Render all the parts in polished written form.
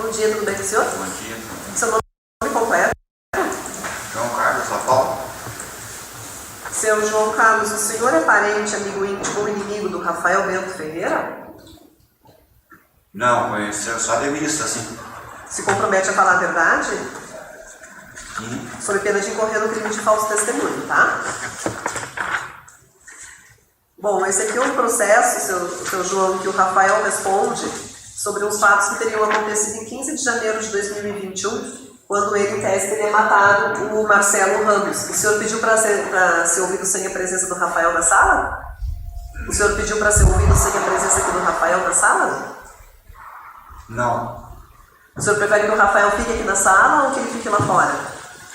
Bom dia, tudo bem com o senhor? Bom dia, tudo bem. Seu nome completo? João Carlos, São Paulo. Seu João Carlos, o senhor é parente, amigo íntimo ou inimigo do Rafael Bento Ferreira? Não, conheceu só de vista, assim. Se compromete a falar a verdade? Sim. Sob pena de incorrer no crime de falso testemunho, tá? Bom, esse aqui é um processo, seu João, que o Rafael responde sobre uns fatos que teriam acontecido em 15 de janeiro de 2021, quando ele, em tese, teria matado o Marcelo Ramos. O senhor pediu para ser ouvido sem a presença do Rafael na sala? O senhor pediu para ser ouvido sem a presença aqui do Rafael na sala? Não. O senhor prefere que o Rafael fique aqui na sala ou que ele fique lá fora?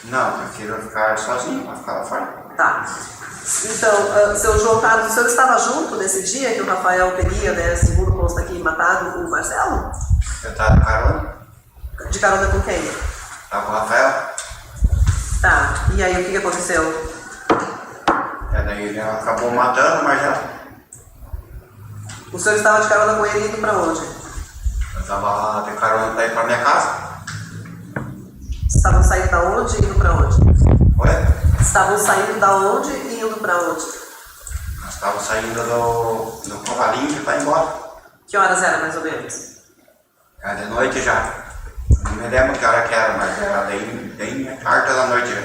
Não, prefiro ficar sozinho, para ficar lá fora. Tá. Então, seu João Carlos, o senhor estava junto nesse dia que o Rafael teria, né, segundo consta aqui, matado o Marcelo? Eu estava de carona. De carona com quem? Estava com o Rafael. Tá. E aí, o que aconteceu? E daí ele acabou matando, mas já... O senhor estava de carona com ele indo para onde? Eu estava lá de carona para ir para minha casa. Estavam saindo da onde e indo para onde? Oi? Estavam saindo da onde e indo para onde? Nós estávamos saindo do cavalinho para ir embora. Que horas era, mais ou menos? Era de noite já. Não me lembro que hora que era, mas era bem tarde da noite já.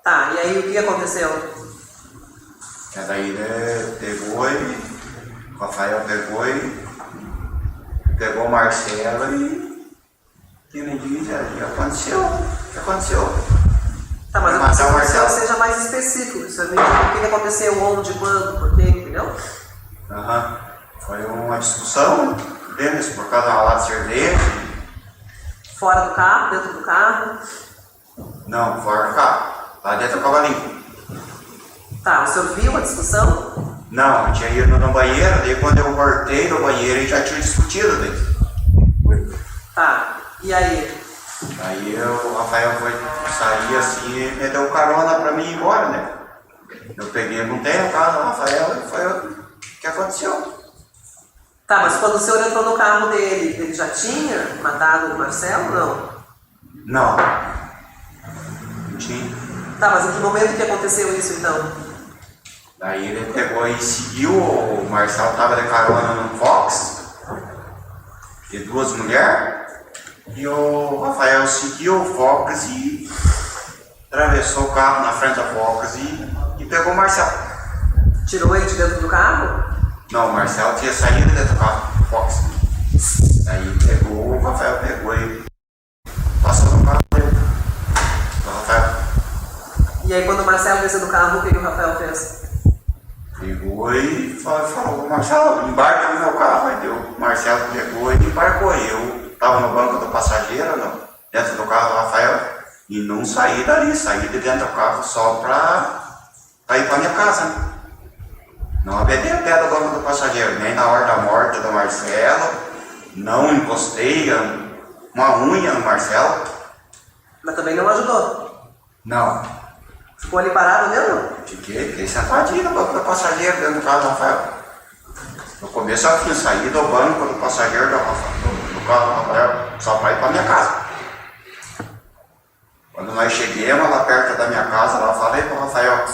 Tá, e aí o que aconteceu? E daí ele pegou e... O Rafael pegou e... Pegou o Marcelo e... Que me diz, e aconteceu. O que aconteceu? Tá, mas eu Matar preciso o que o senhor Marcelo. seja mais específico. O senhor me diga o que aconteceu, onde, quando, por quê, entendeu? Aham. Foi uma discussão deles por causa de uma lata de cerveja. Fora do carro, dentro do carro? Não, fora do carro. Lá dentro do cavalinho. Tá, o senhor viu a discussão? Não, eu tinha ido no banheiro, daí quando eu voltei no banheiro ele já tinha discutido daí. Tá, e aí? Aí o Rafael foi sair assim e me deu carona pra mim ir embora, né? Eu peguei, montei o carro do Rafael e foi o que aconteceu. Tá, mas quando o senhor entrou no carro dele, ele já tinha matado o Marcelo, não? Não. Não tinha. Tá, mas em que momento que aconteceu isso, então? Daí ele pegou e seguiu, o Marcelo tava de carona no Fox, de duas mulheres, e o Rafael seguiu o Fox e atravessou o carro na frente da Fox e pegou o Marcelo. Tirou ele de dentro do carro? Não, o Marcelo tinha saído dentro do carro, Fox. Aí pegou, o Rafael pegou e passou no carro dele, do Rafael. E aí quando o Marcelo desceu do carro, o que o Rafael fez? Pegou e falou, Marcelo, embarca no meu carro. Aí deu, o Marcelo pegou e embarcou. Eu estava no banco do passageiro, dentro do carro do Rafael, e não saí dali, saí de dentro do carro só para ir para minha casa. Né? Não abetei o pé do banco do passageiro, nem na hora da morte do Marcelo, não encostei uma unha no Marcelo. Mas também não ajudou? Não. Ficou ali parado mesmo? Fiquei sentadinho no banco do passageiro dentro do carro do Rafael. No começo eu tinha saído do banco do passageiro do carro do Rafael só para ir para minha casa. Quando nós chegamos lá perto da minha casa, lá eu falei para o Rafael,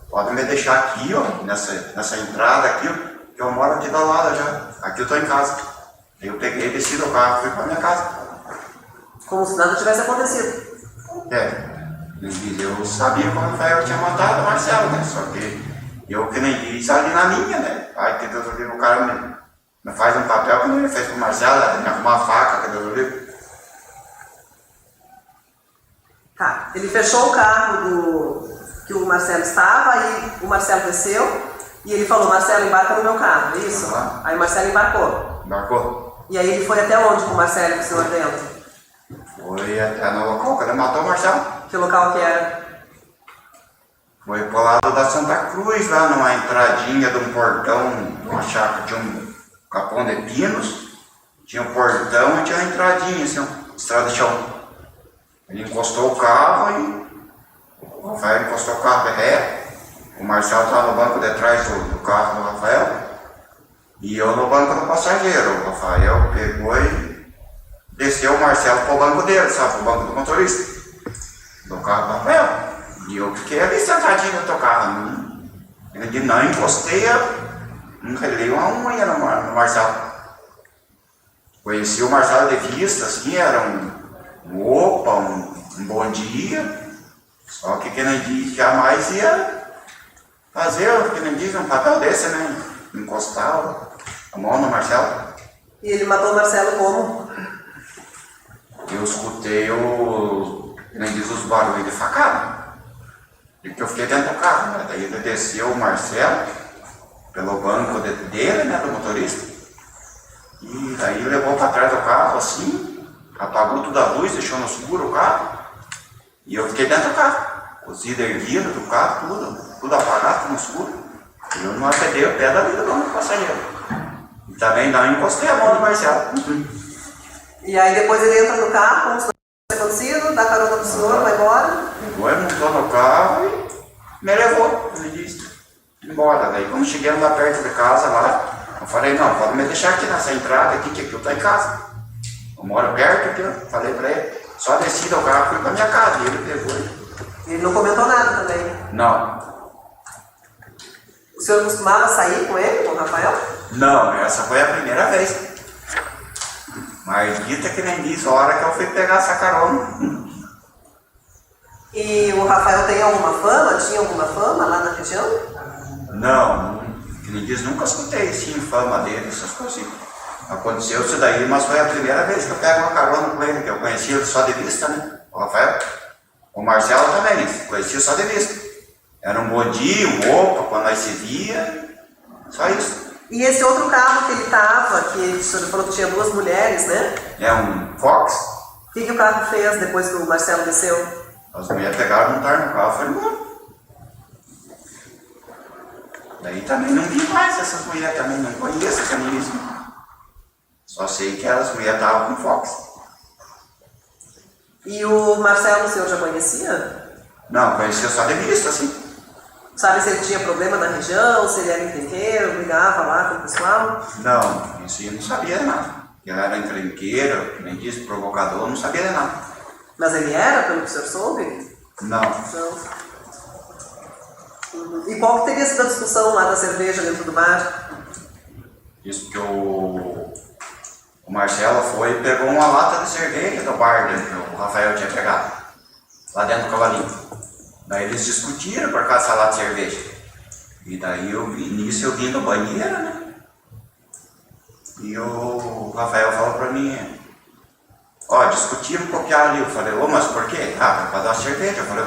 pode me deixar aqui, ó, nessa entrada aqui, ó, que eu moro aqui do lado já. Aqui eu estou em casa. Aí eu peguei, desci do carro e fui para minha casa. Como se nada tivesse acontecido. É. Eu sabia que o Rafael tinha matado o Marcelo, né? Só que eu que nem disse ali na minha, né? Ai, que Deus livre, o cara me faz um papel que não ele fez com o Marcelo, me arrumou uma faca, que Deus livre. Tá, ele fechou o carro que o Marcelo estava, aí o Marcelo desceu e ele falou, Marcelo, embarca no meu carro, é isso? Uhum. Aí o Marcelo embarcou. Embarcou. E aí ele foi até onde com o Marcelo, com o senhor dentro? Foi até no local, quando ele matou o Marcelo. Que local que era? Foi pro lado da Santa Cruz, lá numa entradinha de um portão, uma chácara, tinha um capão de pinos, tinha um portão e tinha uma entradinha, assim, uma estrada de chão. Ele encostou o carro e o Rafael encostou o carro de ré, o Marcelo estava no banco de trás do carro do Rafael e eu no banco do passageiro. O Rafael pegou e desceu Marcelo pro banco dele, sabe? Pro banco do motorista. Do carro do Rafael. E eu fiquei ali sentadinho no teu carro. Ele disse, não, encostei, não relei uma unha no Marcelo. Conheci o Marcelo de vista, assim, era um opa, um bom dia. Só que nem diz, jamais ia fazer, que nem diz, um papel desse, né? Encostar a mão no Marcelo. E ele matou o Marcelo como? Eu escutei que nem diz, os barulhos de facada. Porque eu fiquei dentro do carro, né? Daí ele desceu o Marcelo pelo banco dele, né, do motorista. E daí levou para trás do carro assim, apagou toda a luz, deixou no escuro o carro. E eu fiquei dentro do carro, os vidros erguidos do carro, tudo apagado, tudo no escuro. E eu não apertei o pé da vida do passageiro. E também não encostei a mão do Marcelo. E aí depois ele entra no carro, como se não tivesse acontecido, dá carona pro senhor, vai embora. Pegou, ele montou no carro e me levou, ele disse, embora. Daí quando chegamos lá perto de casa, lá, eu falei, não, pode me deixar aqui nessa entrada aqui, que aqui eu tô em casa. Eu moro perto aqui, eu falei pra ele. Só desci do carro, fui pra minha casa, e ele pegou. Ele não comentou nada também? Não. O senhor costumava sair com ele, com o Rafael? Não, essa foi a primeira vez. Mas dita que nem disse, a hora que eu fui pegar essa carona. E o Rafael tem alguma fama? Tinha alguma fama lá na região? Não, que nem disse, nunca escutei assim, fama dele, essas coisas. Aconteceu isso daí, mas foi a primeira vez que eu pego uma carona com ele, que eu conheci ele só de vista, né? O Rafael. O Marcelo também, conhecia só de vista. Era um bom dia, um opa, quando nós se via, só isso. E esse outro carro que ele estava, que o senhor falou que tinha duas mulheres, né? É um Fox. O que o carro fez depois que o Marcelo desceu? As mulheres pegaram, montaram no carro e foram embora. Daí também não vi mais essas mulheres, também não conheço também isso. Só sei que as mulheres estavam com Fox. E o Marcelo o senhor já conhecia? Não, conhecia só de vista, assim. Sabe se ele tinha problema na região, se ele era encrenqueiro, brigava lá com o pessoal? Não, isso eu não sabia de nada. Ele era encrenqueiro, nem disse, provocador, não sabia de nada. Mas ele era, pelo que o senhor soube? Não. Não. E qual que teria sido a discussão lá da cerveja dentro do bar? Isso que o Marcelo foi e pegou uma lata de cerveja do bar dele, que o Rafael tinha pegado, lá dentro do cavalinho. Daí eles discutiram por causa dessa lata de cerveja. E daí nisso eu vim do banheiro, né? E o Rafael falou pra mim, ó, discutiram por que ali. Eu falei, ô, mas por quê? Ah, pra dar cerveja. Eu falei,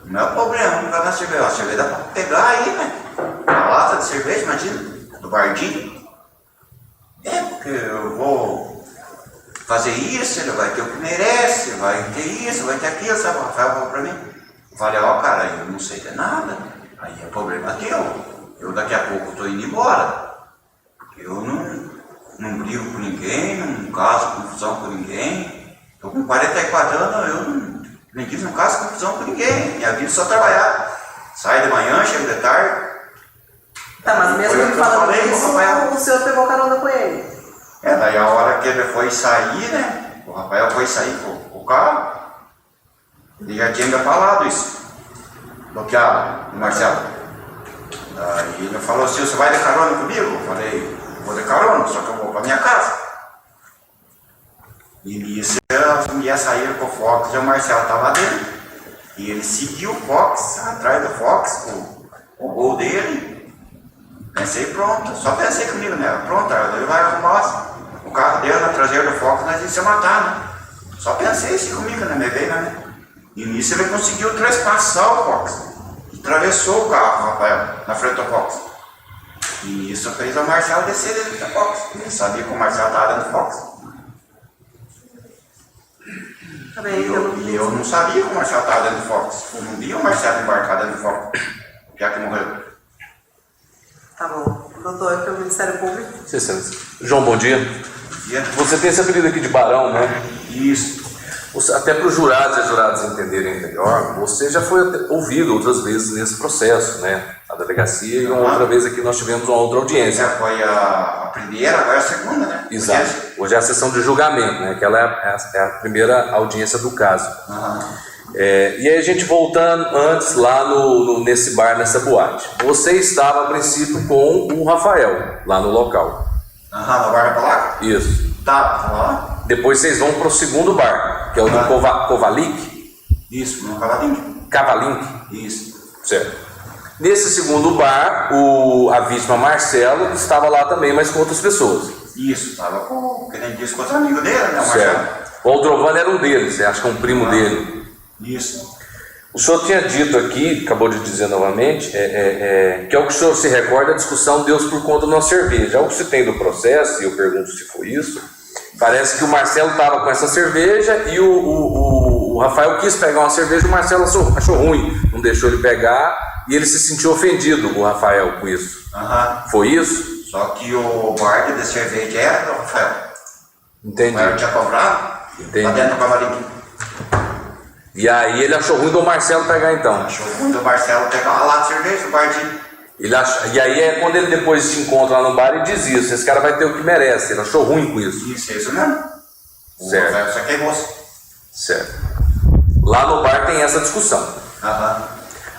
não é problema, não vai dar cerveja. A cerveja dá pra pegar aí, né? A lata de cerveja, imagina, do bardinho. É, porque eu vou fazer isso, ele vai ter o que merece, vai ter isso, vai ter aquilo, sabe? O Rafael falou pra mim. Eu falei, ó, cara, eu não sei de nada, aí é problema teu. Eu daqui a pouco tô indo embora. Eu não brigo com ninguém, não caso confusão com ninguém. Tô com 44 anos, eu não caso confusão com ninguém. Minha vida é só trabalhar. Sai de manhã, chego de tarde. Tá, mas mesmo ele falando isso, o senhor pegou carona com ele? É, daí a hora que ele foi sair, né? O Rafael foi sair com o carro. Ele já tinha me falado isso. Bloqueado, o Marcelo. Daí ele falou assim, você vai de carona comigo? Eu falei, vou de carona, só que eu vou pra minha casa. E nisso as mulheres saíram com o Fox e o Marcelo estava dentro. E ele seguiu o Fox, atrás do Fox, o gol dele. Pensei, pronto, só pensei comigo, né? Pronto, ele vai arrumar o carro dele na traseira do Fox, nós íamos se matar, né? Só pensei assim comigo, né? Me veio, né? E nisso ele conseguiu trespassar o Fox. E atravessou o carro, Rafael, na frente do Fox. E isso fez o Marcelo descer dentro do Fox. Ele sabia que o Marcelo estava dentro do Fox. E eu não sabia que o Marcelo estava dentro do Fox. Eu não via o Marcelo embarcado dentro do Fox. Já que morreu. Tá bom. Doutor, pelo Ministério Público. João, bom dia. Você tem esse apelido aqui de Barão, né? Isso. Até para os jurados e as juradas entenderem melhor, você já foi ouvido outras vezes nesse processo, né? A delegacia e uma outra vez aqui nós tivemos uma outra audiência. Foi a primeira, agora a segunda, né? Exato. Hoje é a sessão de julgamento, né? Que ela é a primeira audiência do caso. E aí a gente voltando antes lá nesse bar, nessa boate. Você estava a princípio com o Rafael lá no local. No bar da placa? Isso. Tá lá. Depois vocês vão para o segundo bar, que é o do Kovalik. Isso, no Cavalink. Cavalink. Isso. Certo. Nesse segundo bar, a vítima Marcelo estava lá também, mas com outras pessoas. Isso, estava com, que nem disse, com os amigos dele, né, Marcelo? Certo. O Aldrovani era um deles, acho que é um primo dele. Isso. O senhor tinha dito aqui, acabou de dizer novamente, que é o que o senhor se recorda, a discussão deu-se por conta de uma cerveja. Algo que se tem do processo, e eu pergunto se foi isso, parece que o Marcelo estava com essa cerveja e o Rafael quis pegar uma cerveja, o Marcelo achou ruim, não deixou ele pegar e ele se sentiu ofendido, o Rafael, com isso. Foi isso? Só que o bar de cerveja era do Rafael. Entendi. O Rafael tinha comprado, lá dentro do camarim. E aí ele achou ruim do Marcelo pegar então. Achou ruim do Marcelo pegar uma lata de cerveja no bar E aí é quando ele depois se encontra lá no bar e diz isso, esse cara vai ter o que merece, ele achou ruim com isso. Isso mesmo. Certo. O Rafael só queimou-se. Certo. Lá no bar tem essa discussão.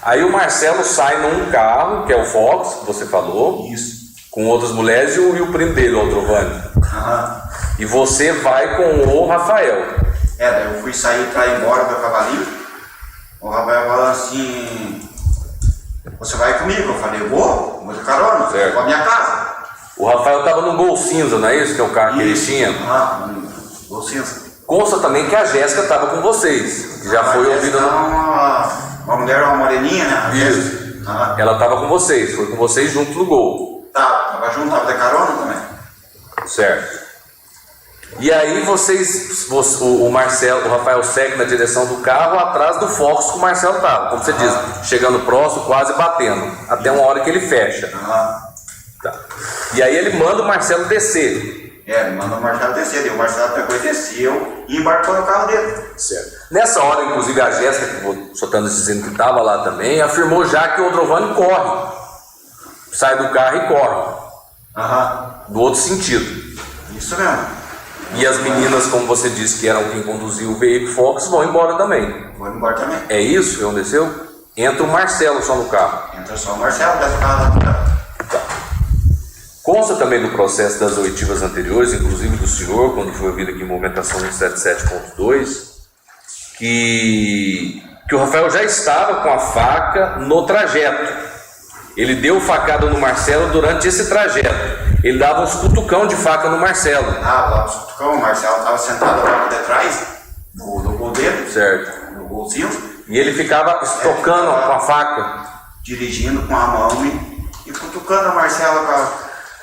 Aí o Marcelo sai num carro, que é o Fox, que você falou. Isso. Com outras mulheres e o primo dele, o Aldrovani. E você vai com o Rafael. Daí eu fui sair para ir embora do cavalinho. O Rafael falou assim: você vai comigo? Eu falei: eu vou de carona, vou pra minha casa. O Rafael estava no Gol Cinza, não é isso? Que é o carro que ele tinha? Gol Cinza. Consta também que a Jéssica estava com vocês, que já foi ouvida. Uma mulher, uma moreninha, né? Isso. Ela estava com vocês, foi com vocês junto no Gol. Tava junto, tava de carona também. Certo. E aí o Rafael segue na direção do carro atrás do Fox que o Marcelo estava, como você diz, chegando próximo, quase batendo, até uma hora que ele fecha. Tá. E aí ele manda o Marcelo descer. Ele mandou o Marcelo descer, e o Marcelo pegou e desceu e embarcou no carro dele. Certo. Nessa hora, inclusive, a Jéssica, que o senhor está nos dizendo que estava lá também, afirmou já que o Aldrovani corre. Sai do carro e corre. Do outro sentido. Isso mesmo. E as meninas, como você disse, que eram quem conduziu o veículo Fox, vão embora também. Vão embora também. É isso que aconteceu? Entra o Marcelo só no carro. Entra só o Marcelo, desce o carro lá no carro. Tá. Consta também do processo das oitivas anteriores, inclusive do senhor, quando foi ouvido aqui em movimentação 177.2, que o Rafael já estava com a faca no trajeto. Ele deu facada no Marcelo durante esse trajeto. Ele dava uns cutucão de faca no Marcelo. Lá uns cutucão, o Marcelo estava sentado lá por detrás do gol dele. Certo. No golzinho. E ele ficava estocando com a faca. Dirigindo com a mão e cutucando a Marcelo com a...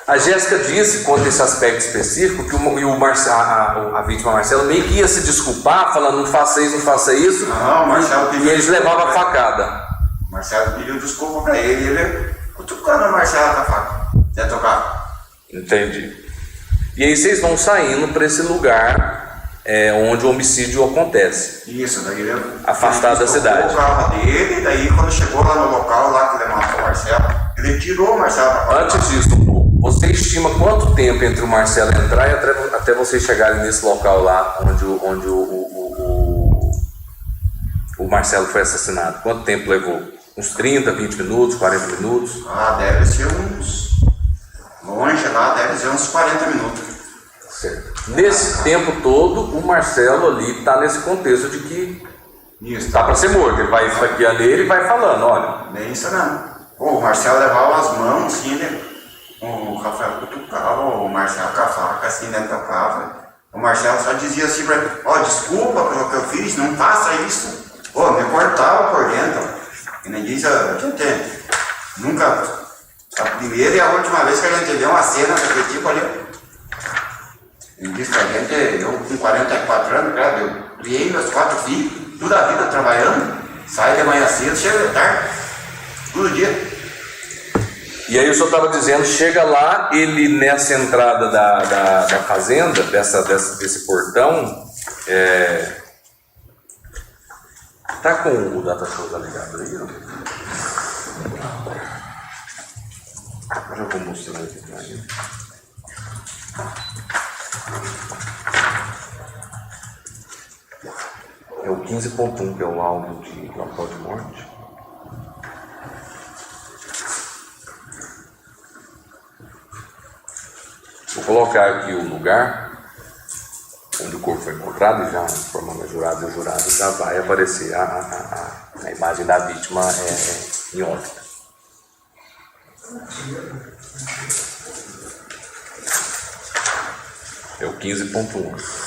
A Jéssica disse, quanto a esse aspecto específico, que a vítima Marcelo meio que ia se desculpar, falando não faça isso, não faça isso. Não, o Marcelo pediu. E eles levavam a facada. O Marcelo pediu desculpa para ele e ele cutucando a Marcelo com a faca dentro do carro. Entendi. E aí vocês vão saindo para esse lugar onde o homicídio acontece. Isso, daí ele afastado da cidade. O carro dele, e daí quando chegou lá no local lá que ele matou o Marcelo, ele tirou o Marcelo da faca. Antes disso, você estima quanto tempo entre o Marcelo entrar e até vocês chegarem nesse local lá onde o Marcelo foi assassinado? Quanto tempo levou? Uns 30, 20 minutos, 40 minutos? Deve ser uns... Longe lá, deve ser uns 40 minutos. Certo. Nesse tempo todo, o Marcelo ali está nesse contexto de que está para ser morto. Ele vai esfaqueando ele e vai falando, olha. Nem isso não. O Marcelo levava as mãos assim, né? O Rafael cutucava, o Marcelo com a faca assim dentro do carro. O Marcelo só dizia assim para ele: desculpa pelo que eu fiz, não faça isso. Me cortava por dentro. E nem diz, a gente nunca. A primeira e a última vez que a gente viu uma cena daquele tipo ali. Ele disse que a gente, eu com 44 anos, cara, eu criei meus 4 filhos, toda a vida trabalhando, saio de manhã cedo, chego de tarde, todo dia. E aí o senhor estava dizendo, chega lá, ele nessa entrada da fazenda, desse portão, tá com o data show ligado aí, não? Eu já vou mostrar aqui pra ele. É o 15.1, que é o laudo de local de morte. Vou colocar aqui o lugar onde o corpo foi encontrado, e já informando a jurada e o jurado já vai aparecer a imagem da vítima em óbito. É o 15.1.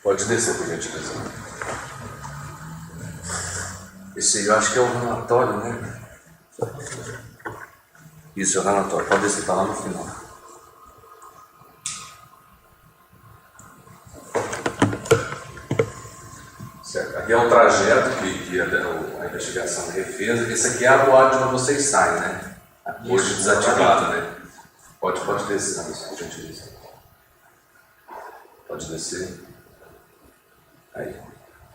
Pode descer, por gentileza. Esse aí eu acho que é o relatório, né? Isso, é o relatório. Pode descer, tá lá no final. Certo. Aqui é o trajeto que a investigação refez. Esse aqui é a boate onde vocês saem, né? Hoje desativada, né? Pode descer, por gentileza. Pode descer. Aí.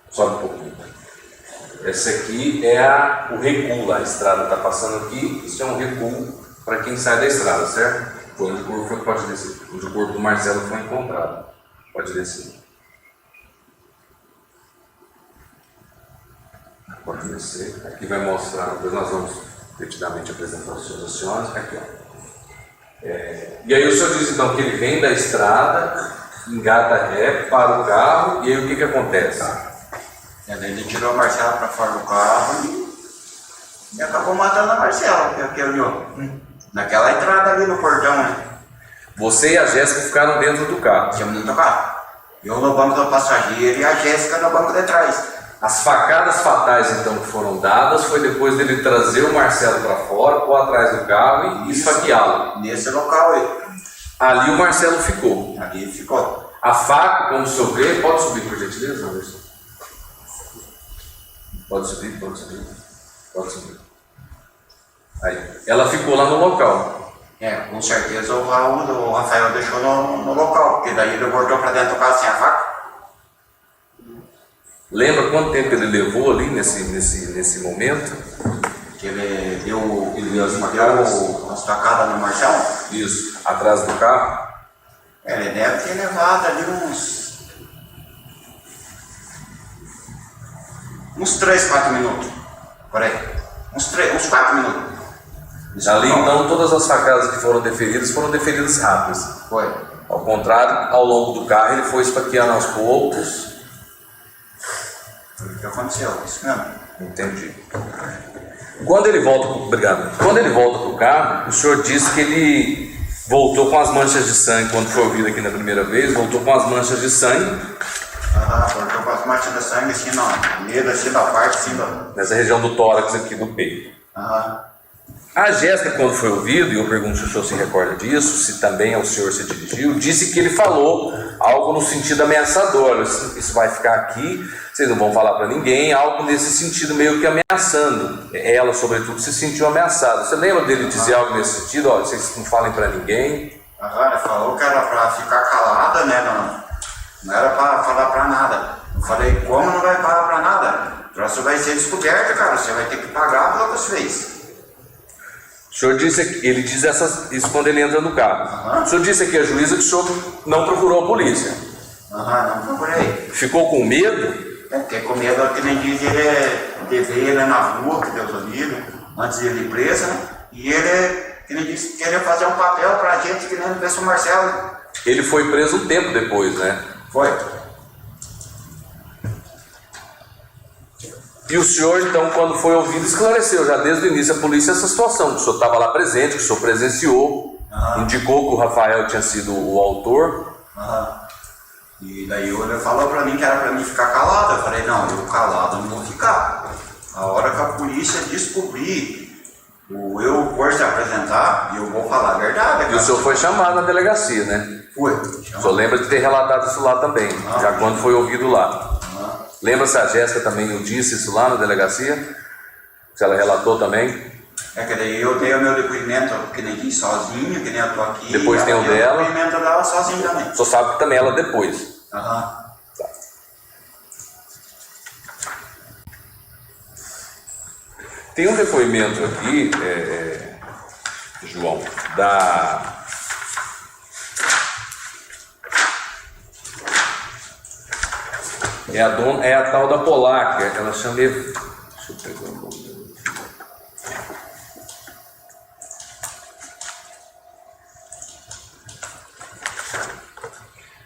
Sobe um pouquinho. Esse aqui é o recuo, a estrada está passando aqui. Isso é um recuo para quem sai da estrada, certo? Foi onde o corpo foi, pode descer. Onde o corpo do Marcelo foi encontrado. Pode descer. Pode descer. Aqui vai mostrar, depois nós vamos detidamente apresentar os seus aciones. Aqui, ó. E aí o senhor diz então que ele vem da estrada, engata ré, para o carro, e aí o que acontece? Ele tirou a Marcela para fora do carro e acabou matando a Marcela, que olhou naquela entrada ali no portão, né? Você e a Jéssica ficaram dentro do carro. Tinha dentro do carro. Eu no banco do passageiro e a Jéssica no banco de trás. As facadas fatais então que foram dadas foi depois dele trazer o Marcelo para fora, pôr atrás do carro e esfaqueá-lo. Nesse local aí. Ali o Marcelo ficou. Ali ele ficou. A faca, como o senhor vê, pode subir por gentileza, Anderson? Pode subir. Aí, ela ficou lá no local. Com certeza o Rafael deixou no local, porque daí ele voltou para dentro do carro sem a faca. Lembra quanto tempo ele levou ali nesse momento? Que ele deu uma estacada no Marcelo. Isso, atrás do carro. Ele deve ter levado ali uns 3, 4 minutos. Por aí. Uns 4 minutos. Ali então todas as facadas que foram deferidas rápidas. Foi. Ao contrário, ao longo do carro ele foi esfaqueando aos poucos. Foi o que aconteceu, isso mesmo. Entendi. Quando ele volta para o carro, o senhor disse que ele voltou com as manchas de sangue, quando foi ouvido aqui na primeira vez, voltou com as manchas de sangue. Voltou com as manchas de sangue assim, no meio assim, da parte assim, nessa região do tórax aqui do peito. A Jéssica, quando foi ouvido, e eu pergunto se o senhor se recorda disso, se também ao senhor se dirigiu, disse que ele falou algo no sentido ameaçador. Isso vai ficar aqui, vocês não vão falar para ninguém, algo nesse sentido meio que ameaçando. Ela, sobretudo, se sentiu ameaçada. Você lembra dele dizer algo nesse sentido? Olha, vocês não falem para ninguém. Ele falou que era para ficar calada, né? Não era para falar para nada. Eu falei, como não vai falar para nada? O troço vai ser descoberto, cara. Você vai ter que pagar pelo que você fez. O senhor disse, ele diz isso quando ele entra no carro. O senhor disse aqui a juíza que o senhor não procurou a polícia. Não procurei. Ficou com medo? Porque com medo, que nem diz, ele veio ele na rua, que Deus o livre, antes de ele ir preso, né? E ele, que nem disse, queria fazer um papel pra gente que nem o professor Marcelo. Ele foi preso um tempo depois, né? Foi. E o senhor, então, quando foi ouvido, esclareceu já desde o início a polícia essa situação, que o senhor estava lá presente, que o senhor presenciou, indicou que o Rafael tinha sido o autor. E daí ele falou pra mim que era pra mim ficar calado. Eu falei, não, eu calado não vou ficar. A hora que a polícia descobrir, eu for se apresentar, eu vou falar a verdade. E o senhor foi chamado na delegacia, né? Foi. O senhor lembra de ter relatado isso lá também, já quando foi ouvido lá. Lembra se a Jéssica também não disse isso lá na delegacia? Se ela relatou também? É que daí eu dei o meu depoimento, que nem aqui sozinho, que nem eu tô aqui. Depois tem o dela. O depoimento dela sozinho também. O senhor sabe que também ela depois. Tá. Tem um depoimento aqui, João, da... É a tal da Polaca, ela chama... Deixa eu pegar o nome dela.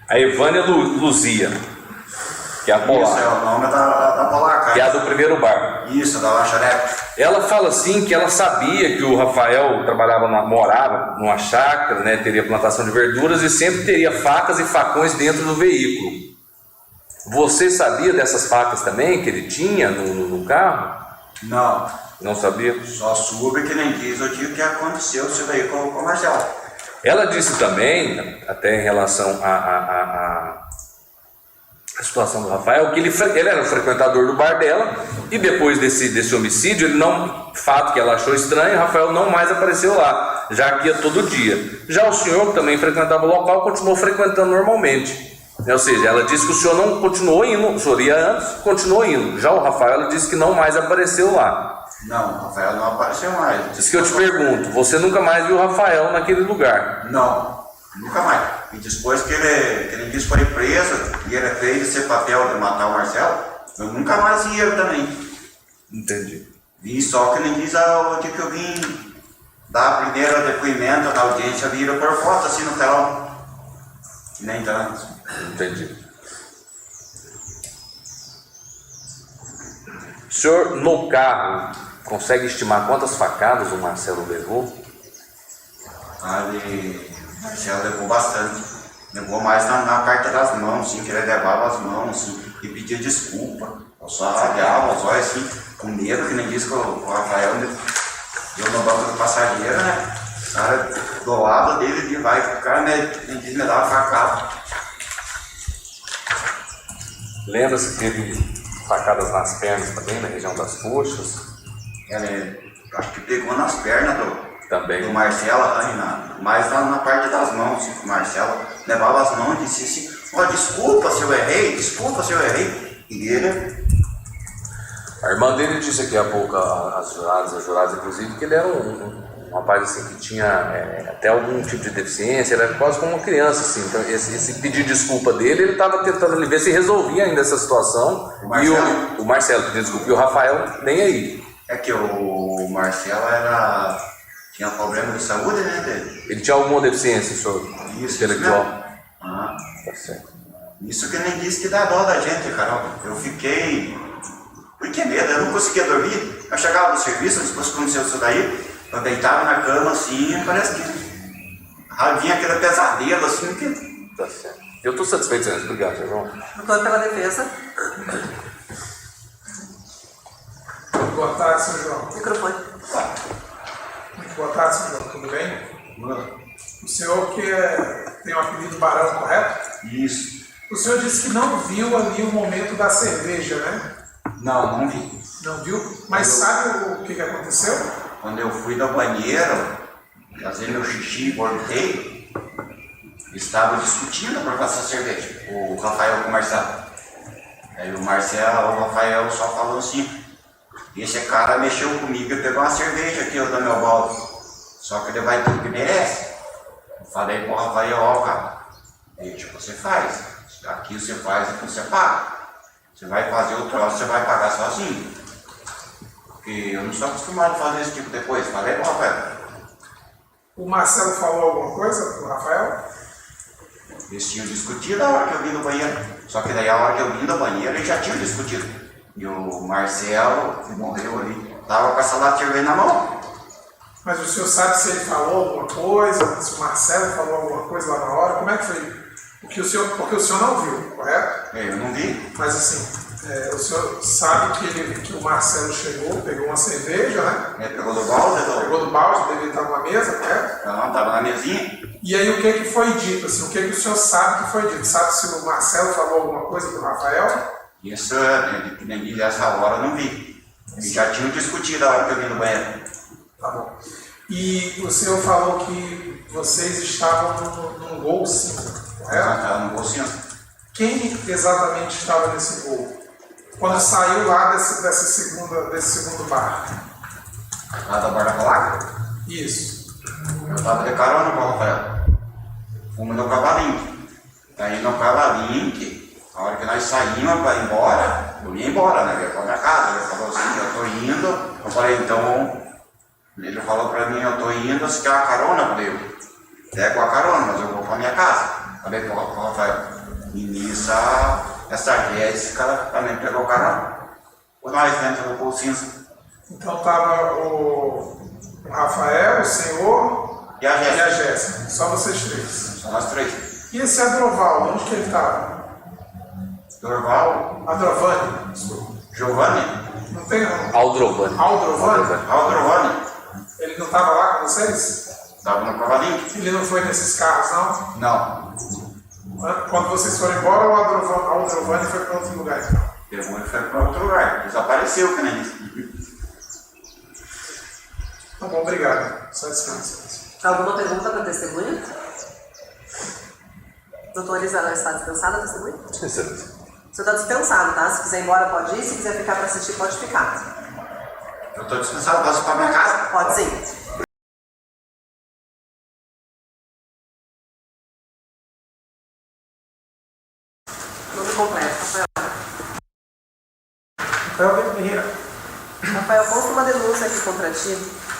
A Evânia Luzia, que é a Polaca. Isso, é o nome da Polaca. Que é a do primeiro bar. Isso, da lanchonete. Ela fala assim que ela sabia que o Rafael morava numa chácara, né, teria plantação de verduras e sempre teria facas e facões dentro do veículo. Você sabia dessas facas também que ele tinha no carro? Não. Não sabia? Só soube que nem diz o dia que aconteceu isso daí com o Marcelo. Ela disse também, até em relação à situação do Rafael, que ele era o frequentador do bar dela e depois desse homicídio, fato que ela achou estranho, o Rafael não mais apareceu lá, já que ia todo dia. Já o senhor, que também frequentava o local, continuou frequentando normalmente. Ou seja, ela disse que o senhor não continuou indo, o senhor ia antes, continuou indo. Já o Rafael, ela disse que não mais apareceu lá. Não, o Rafael não apareceu mais. Isso que eu te pergunto, você nunca mais viu o Rafael naquele lugar? Não, nunca mais. E depois que ele disse que foi preso e ele fez esse papel de matar o Marcelo, eu nunca mais vi ele também. Entendi. Vi só que ele diz o dia que eu vim dar a primeira depoimento na audiência, vi ele por foto assim no telão. Nem tanto. Entendi. O senhor, no carro, consegue estimar quantas facadas o Marcelo levou? O Marcelo levou bastante. Levou mais na parte das mãos, assim, que ele levava as mãos, assim, e pedia desculpa. Eu só arragava os olhos, assim, com medo, que nem disse que o Rafael deu no banco do passageiro, né? O cara do lado dele, ele vai, o cara nem disse, me dá uma facada. Lembra se teve facadas nas pernas também, na região das coxas? Acho que pegou nas pernas do Marcelo, mas na parte das mãos, assim, o Marcelo levava as mãos e disse assim, desculpa se eu errei, e ele... A irmã dele disse aqui há pouco, as juradas inclusive, que ele era um rapaz assim, que tinha até algum tipo de deficiência, era quase como uma criança, assim. Então esse pedir desculpa dele, ele estava tentando ver se resolvia ainda essa situação. O Marcelo pediu desculpa, e o Rafael nem aí. É que o Marcelo tinha problema de saúde, né, dele? Ele tinha alguma deficiência, senhor? Isso, intelectual? Tá certo. Isso que nem disse que dá dó da gente, Carol. Eu fiquei... Porque medo, eu não conseguia dormir. Eu chegava do serviço, depois que aconteceu isso daí, eu deitava na cama assim, parece que vinha aquele pesadelo assim que... Tá certo. Eu estou satisfeito, senhor. Obrigado, senhor João. Doutor, pela defesa. Boa tarde, senhor João. Microfone. Muito boa tarde, senhor João. Tudo bem? O senhor que tem o apelido Barão, correto? Isso. O senhor disse que não viu ali o momento da cerveja, né? Não vi. Não viu? Mas sabe o que aconteceu? Quando eu fui no banheiro, fazer meu xixi e voltei, estavam discutindo por causa da cerveja, o Rafael com o Marcelo. Aí o Rafael só falou assim, esse cara mexeu comigo e pegou uma cerveja aqui do meu bolso, só que ele vai ter que merece. Eu falei pro Rafael, cara, você faz, aqui você faz, aqui você paga. Você vai fazer o troço, você vai pagar sozinho. Porque eu não sou acostumado a fazer esse tipo de coisa. Falei pro Rafael. O Marcelo falou alguma coisa pro Rafael? Eles tinham discutido a hora que eu vim do banheiro. Só que daí a hora que eu vim do banheiro, eles já tinham discutido. E o Marcelo, que morreu ali, tava com essa lata de cerveja na mão. Mas o senhor sabe se ele falou alguma coisa, se o Marcelo falou alguma coisa lá na hora? Como é que foi? Porque o senhor não viu, correto? Eu não vi. Mas assim, o senhor sabe que o Marcelo chegou, pegou uma cerveja, né? Ele pegou do balde, Pegou do balde, dele estar numa mesa, correto? não, tava na mesinha. E aí o que foi dito? Assim, o que o senhor sabe que foi dito? Sabe se o Marcelo falou alguma coisa pro Rafael? Isso, nem nessa hora eu não vi. Eles já tinham discutido a hora que eu vim do banheiro. Tá bom. E o senhor falou que vocês estavam num gol cinza, correto? Tava no bolsinho. Quem exatamente estava nesse gol? Quando saiu lá desse segundo bar? Lá da Borda Polaca. Isso. Eu tava de carona com o Rafael. Fomos no cavalinho. Daí no cavalinho, a hora que nós saímos para ir embora, eu ia embora, né? Eu ia para minha casa. Ele falou assim, eu tô indo. Eu falei, então, ele falou para mim, eu tô indo, você quer uma carona? Eu falei, eu pego a carona, mas eu vou para minha casa. Falei pro Rafael. E nisso, essa Jéssica também pegou carona. Nós dentro do bolsinho. Então estava o Rafael, o senhor E a Jéssica. Jéssica. Só vocês três. São nós três. E esse Adroval, onde que ele estava? Dorval, Adrovani, desculpa. Giovanni, Não tem Aldrovani. Aldrovani? Aldrovani, Ele não estava lá com vocês? estava no cavalinho. Ele não foi nesses carros, não? Não, Quando vocês foram embora, o Aldrovani foi para outro lugar, então? pegou e foi para outro lugar. Desapareceu, que nem isso. Tá bom, obrigado. Satisfeito. Alguma pergunta para a testemunha? Doutora Isabel, está dispensada a testemunha? Sim, senhor. Você está dispensado, tá? Se quiser ir embora, pode ir. Se quiser ficar para assistir, pode ficar. Eu estou dispensado, posso ir para minha casa? Pode sim. Nome completo, Rafael. Rafael Bento Ferreira. Rafael, consta uma denúncia aqui contra ti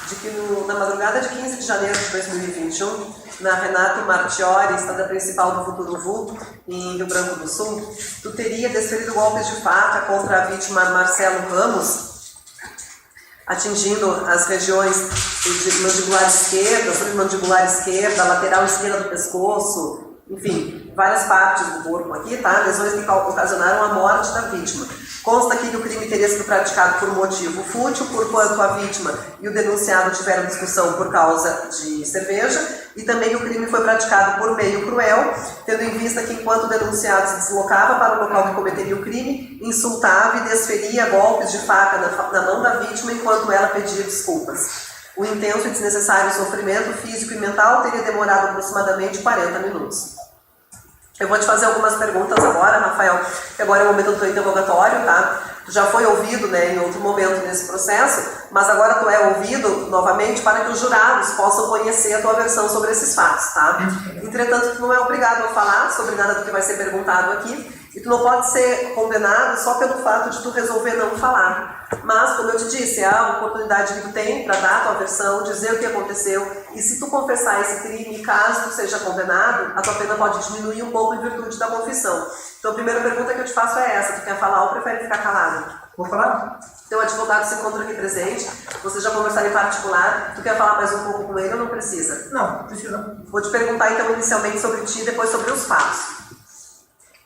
de que na madrugada de 15 de janeiro de 2021, na Renato Martiori, estrada principal do Futuro Vulto, em Rio Branco do Sul, tu teria desferido golpes de faca contra a vítima Marcelo Ramos, atingindo as regiões de mandibular esquerda, submandibular esquerda, lateral esquerda do pescoço, enfim, várias partes do corpo aqui, tá? Lesões que ocasionaram a morte da vítima. Consta aqui que o crime teria sido praticado por motivo fútil, porquanto a vítima e o denunciado tiveram discussão por causa de cerveja, e também que o crime foi praticado por meio cruel, tendo em vista que enquanto o denunciado se deslocava para o local que cometeria o crime, insultava e desferia golpes de faca na mão da vítima enquanto ela pedia desculpas. O intenso e desnecessário sofrimento físico e mental teria demorado aproximadamente 40 minutos. Eu vou te fazer algumas perguntas agora, Rafael, que agora é o momento do teu interrogatório, tá? Tu já foi ouvido, né, em outro momento nesse processo, mas agora tu é ouvido novamente para que os jurados possam conhecer a tua versão sobre esses fatos, tá? Entretanto, tu não é obrigado a falar sobre nada do que vai ser perguntado aqui, e tu não pode ser condenado só pelo fato de tu resolver não falar. Mas, como eu te disse, é a oportunidade que tu tem para dar a tua versão, dizer o que aconteceu, e se tu confessar esse crime, caso tu seja condenado, a tua pena pode diminuir um pouco em virtude da confissão. Então a primeira pergunta que eu te faço é essa: tu quer falar ou prefere ficar calado? Vou falar? Teu advogado se encontra aqui presente, vocês já conversaram em particular, tu quer falar mais um pouco com ele ou não precisa? Não precisa. Vou te perguntar então inicialmente sobre ti e depois sobre os fatos.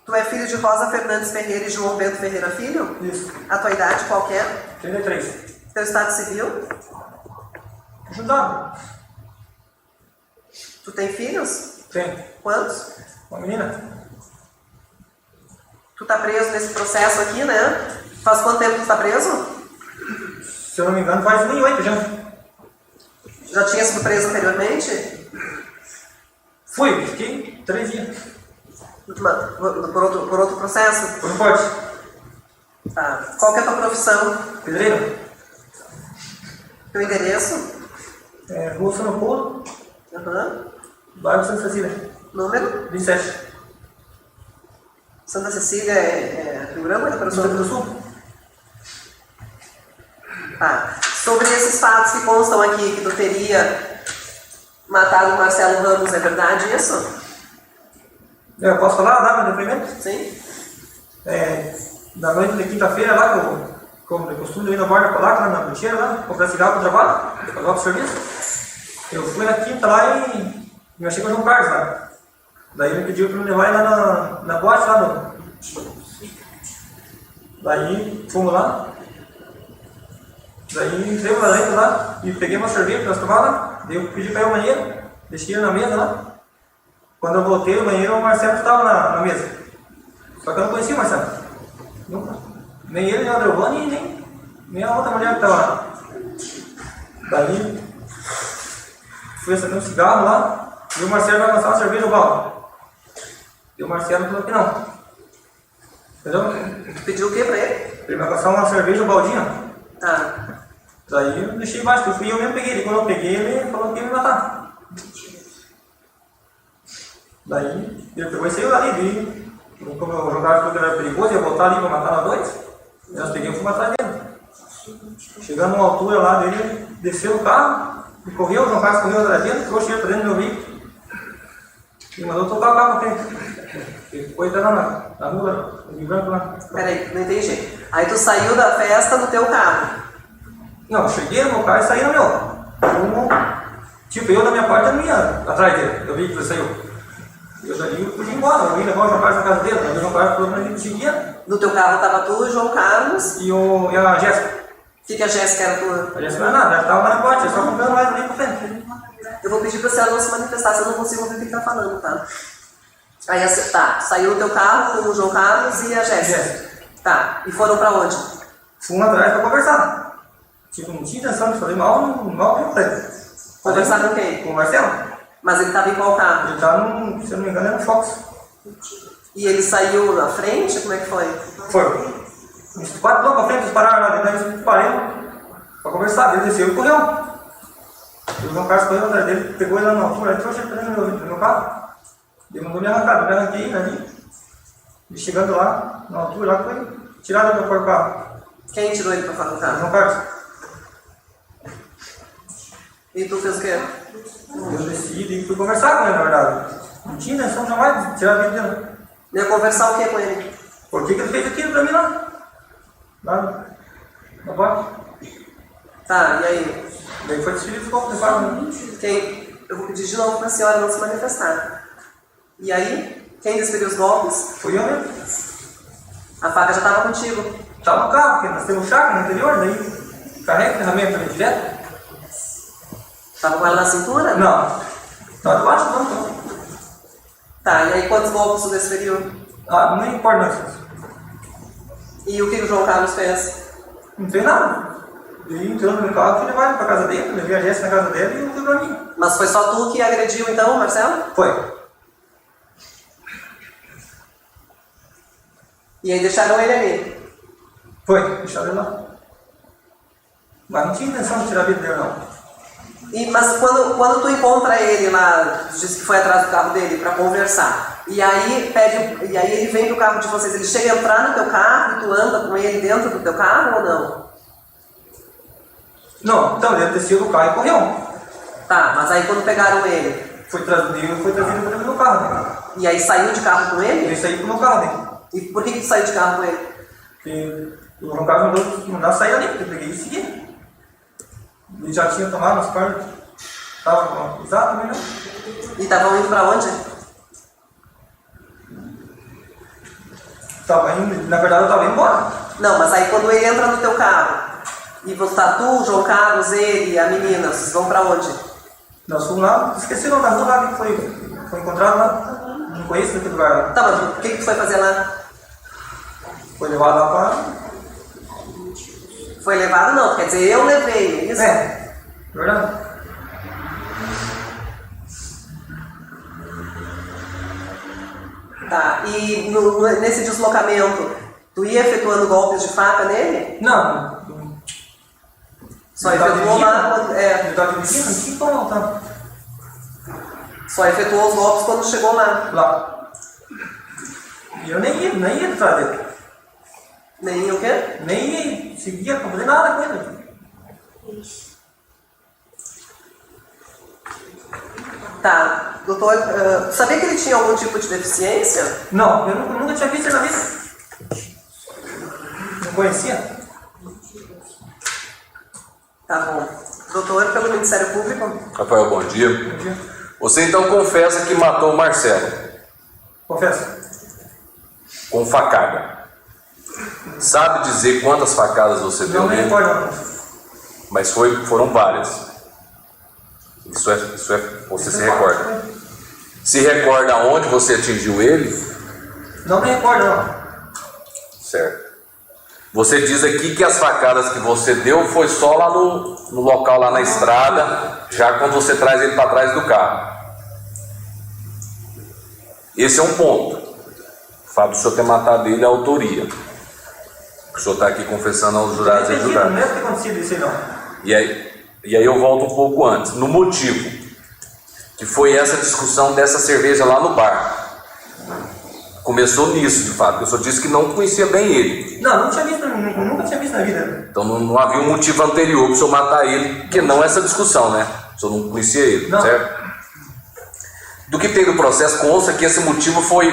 Tu é filho de Rosa Fernandes Ferreira e João Bento Ferreira Filho? Isso. A tua idade qual que é? 33. Teu estado civil? Ajudado. Tu tem filhos? Tem. Quantos? Uma menina? Tu tá preso nesse processo aqui, né? Faz quanto tempo tu tá preso? Se eu não me engano, faz 2008 já. Já tinha sido preso anteriormente? Fui, fiquei 3 dias. Por outro processo? Não pode. Tá. Qual que é a tua profissão? Pedreiro. Teu endereço? Rua São Paulo, bairro Santa Cecília. Número? 27. Santa Cecília é Rio Branco ou é para o Rio Grande do Sul. Tá. Sobre esses fatos que constam aqui, que tu teria matado o Marcelo Ramos, é verdade isso? Eu posso falar? Dá para depoimento? Sim? Da noite de quinta-feira lá, como de costume, eu ia na borda polaca, lá na Butiera, lá, comprar cigarro para o trabalho, depois lá para o serviço. Eu fui na quinta lá e me achei com o João Carlos lá. Daí ele pediu para me levar lá na boate lá. Daí fomos lá. Daí entrei lá dentro lá e peguei uma cerveja para nós tomar lá. Daí eu pedi para ir ao banheiro, deixei ele na mesa lá. Quando eu voltei no banheiro, o Marcelo estava na mesa. Só que eu não conhecia o Marcelo. Nunca. Nem ele, nem o Adrovani, nem a outra mulher que estava lá. Daí fui acender um cigarro lá e o Marcelo vai lançar uma cerveja no balde. E o Marcelo falou que não. Entendeu? Tu pediu o que pra ele? Ele vai passar uma cerveja no baldinho. Tá. Daí eu deixei embaixo, que eu fui eu mesmo peguei ele. Quando eu peguei ele, falou que ia me matar. Daí ele pegou e saiu dali. Como eu jogava que era perigoso, ia voltar ali para matar nós dois. Nós peguei e fomos atrás dele. Chegando numa altura lá dele, desceu do carro e correu. O João Carlos correu atrás dele, trouxe ele para dentro do meu veículo e mandou tocar o carro para frente. Ele foi até lá na rua, de branco lá. Peraí, não entendi. Aí tu saiu da festa no teu carro. Não, eu cheguei no meu carro e saí no meu. Tipo, eu da minha parte, eu não ia atrás dele. Eu vi que ele saiu. Eu dali eu fui embora, eu ia levar o João Carlos na casa dele. Aí o João Carlos falou pra mim que seguia. No teu carro tava tu, o João Carlos. E a Jéssica. O que a Jéssica era tua? A Jéssica não é nada, ela estava lá na boate, só comprando mais ali pra frente. Eu vou pedir pra você ela não se manifestar, se eu não consigo ouvir o que ele tá falando, tá? Aí tá, saiu no teu carro com o João Carlos e a Jéssica. Tá, e foram pra onde? Fomos atrás pra conversar. Tipo, não tinha intenção de fazer mal pra ele. Conversar com quem? Com o Marcelo. Mas ele tava em qual carro? Ele tá se eu não me engano, era no Fox. E ele saiu na frente? Como é que foi? Foi. Uns 4 blocos pra frente, eles pararam lá dentro, eles paramos pra conversar. Ele desceu e correu. E o João Carlos correu atrás dele, pegou ele lá na altura, ele trouxe ele pra dentro do meu carro. Ele mandou me arrancar, eu me arranquei ali. E chegando lá, na altura, lá foi tirado do meu carro. Quem tirou ele pra fora do O carro? João Carlos. E tu fez o quê? Eu desci e fui conversar com ele, na verdade. Não tinha intenção jamais de tirar a vida dele. Ia conversar o que com ele? Por que ele fez aquilo pra mim lá? Lá na boate. Tá, e aí? Daí foi desferido de golpe de fato. Eu vou pedir de novo pra senhora não se manifestar. E aí? Quem desferiu os golpes? Fui eu mesmo. A faca já tava contigo. Estava no carro, porque nós temos chácara no interior, daí carrega a ferramenta ali direto. Tava com ela na cintura? Não. Estava debaixo do banco. Tá, e aí quantos golpes tu desferiu? Ah, não importa não. E o que o João Carlos fez? Não fez nada. Ele entrou no meu carro, fui levar ele pra casa dele, levei a Jéssica na casa dele e ele fui pra mim. Mas foi só tu que agrediu então, Marcelo? Foi. E aí deixaram ele ali? Foi, deixaram ele lá. Mas não tinha intenção de tirar a vida dele não. Mas quando tu encontra ele lá, diz que foi atrás do carro dele para conversar, e aí ele vem pro carro de vocês, ele chega a entrar no teu carro e tu anda com ele dentro do teu carro ou não? Não, então ele desceu do carro e correu. Tá, mas aí quando pegaram ele, Foi trazido para dentro do meu carro. Né? e aí saiu de carro com Ele ele? saiu pro meu carro. Né? E por que tu saiu de carro com ele? Porque o João Carlos mandou sair ali, porque eu peguei e segui. Ele já tinha tomado as partes. Estava exato também, né? E estavam indo pra onde? Tava indo, na verdade eu estava indo embora. Não, mas aí quando ele entra no teu carro, e você tá tu, João Carlos, ele e a menina, vocês vão pra onde? Nós fomos lá, esqueceram da rua lá que foi encontrado lá. Não conheço aquele lugar lá. Tá, mas o que tu foi fazer lá? Foi levado lá para. Foi levado não, quer dizer, eu levei, é isso? É, verdade. Tá, e nesse deslocamento, tu ia efetuando golpes de faca nele? Não. Só ele tá efetuou lá dirigindo? quando... Ele estava dirigindo, não tinha como voltar. Só efetuou os golpes quando chegou lá. Lá. E eu nem ia atrás dele. Nem o quê? Nem seguia pra fazer nada com ele. Tá, doutor, sabia que ele tinha algum tipo de deficiência? Não, eu nunca tinha visto ele na vida. conhecia. Tá bom. Doutor, pelo Ministério Público? Rafael, bom dia. Bom dia. Você então confessa que matou o Marcelo Confesso. com facada. Sabe dizer quantas facadas você deu Não me nele? recordo, não. Mas foram várias. Isso é, você se recorda. Se recorda onde você atingiu ele? Não me recordo, não. Certo. Você diz aqui que as facadas que você deu foi só lá no local, lá na estrada, já quando você traz ele para trás do carro. Esse é um ponto. O fato do senhor ter matado ele é a autoria. O senhor está aqui confessando aos jurados e Não jurados. deve ter acontecido isso aí, não. E aí eu volto um pouco antes, no motivo, que foi essa discussão dessa cerveja lá no bar. Começou nisso, de fato, porque o senhor disse que não conhecia bem ele. Não, nunca tinha visto na vida. Então não havia um motivo anterior para o senhor matar ele, que não essa discussão, né? O senhor não conhecia ele, Não. certo? Do que tem do processo, consta que esse motivo foi,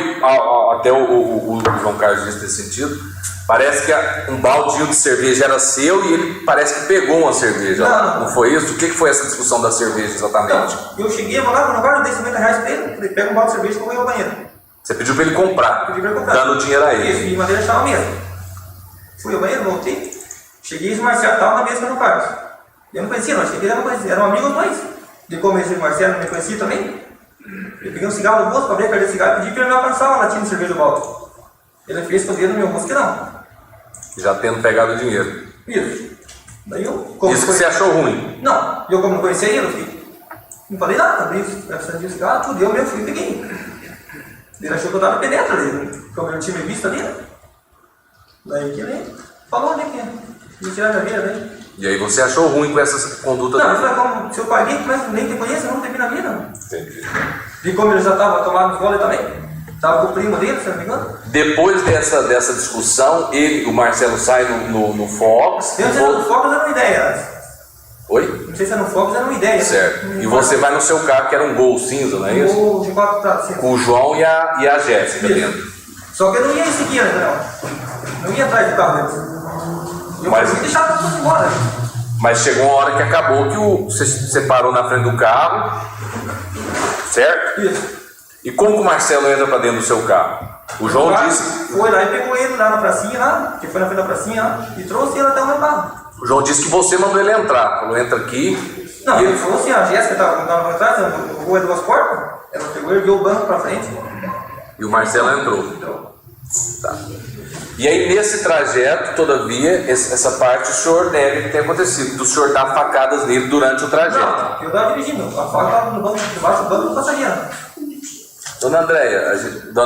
até o João Carlos disse nesse sentido, parece que um baldinho de cerveja era seu e ele parece que pegou uma cerveja. Não foi isso? O que foi essa discussão da cerveja exatamente? Não, eu cheguei, vou lá no bar, eu dei 50 reais pra ele, falei, pega um balde de cerveja e vou ir ao banheiro. Você pediu para ele comprar, Pedi pra ele comprar. dando dinheiro a Isso, ele. e mandei ele achar uma mesa. Fui ao banheiro, voltei, cheguei e o Marcelo estava na mesa com o Carlos. Eu não conhecia, não, cheguei e não conhecia, eram amigos dois. De começo o Marcelo não me conhecia também. Eu peguei um cigarro do bolso, abri a carteira de cigarro e pedi para ele me alcançar uma latinha de cerveja do balde. Ele fez com o dedo no meu rosto que não. Já tendo pegado o dinheiro. Isso. Daí eu, como Isso que você achou ruim? Não, eu como não conhecia ele, eu fiquei. Não falei nada, abri o cigarro, tudo, eu mesmo fui e peguei. Ele achou que eu estava penetra ali, como eu não tinha me visto ali. Daí que ele falou, né, que me tirar da vida, né? E aí você achou ruim com essa conduta Não, eu dele? falei, como, se eu paguei, mas nem te conheço, eu não te vi na vida. Entendi. E como ele já estava tomado de bola também, estava com o primo dele, se não me engano. Depois dessa discussão, o Marcelo sai no Fox. Eu não sei se no Focus era uma ideia. Oi? Não sei se era no Focus, era uma ideia. Certo. E você vai no seu carro, que era um Gol cinza, não é isso? O de 4 pratos, assim. Com o João e a Jéssica dentro. Só que eu não ia em seguida, não. Não ia atrás do carro deles. Eu Mas- fui deixar para todos embora. Mas chegou uma hora que acabou que você parou na frente do carro, certo? Isso. E como que o Marcelo entra para dentro do seu carro? O João disse, Foi lá e pegou ele lá na pracinha, lá, que foi na frente da pracinha, lá, e trouxe ele até o meu carro. o João disse que você mandou ele entrar. Falou, entra aqui. Não, E ele falou assim, a Jéssica estava atrás, o rua é duas portas, ela pegou e ergueu o banco para frente. e o Marcelo entrou. Então, Tá. E aí nesse trajeto, todavia, essa parte o senhor nega que tem acontecido, do senhor dar facadas nele durante o trajeto. não, eu estava dirigindo, a faca estava no banco, debaixo do banco do passageiro. Dona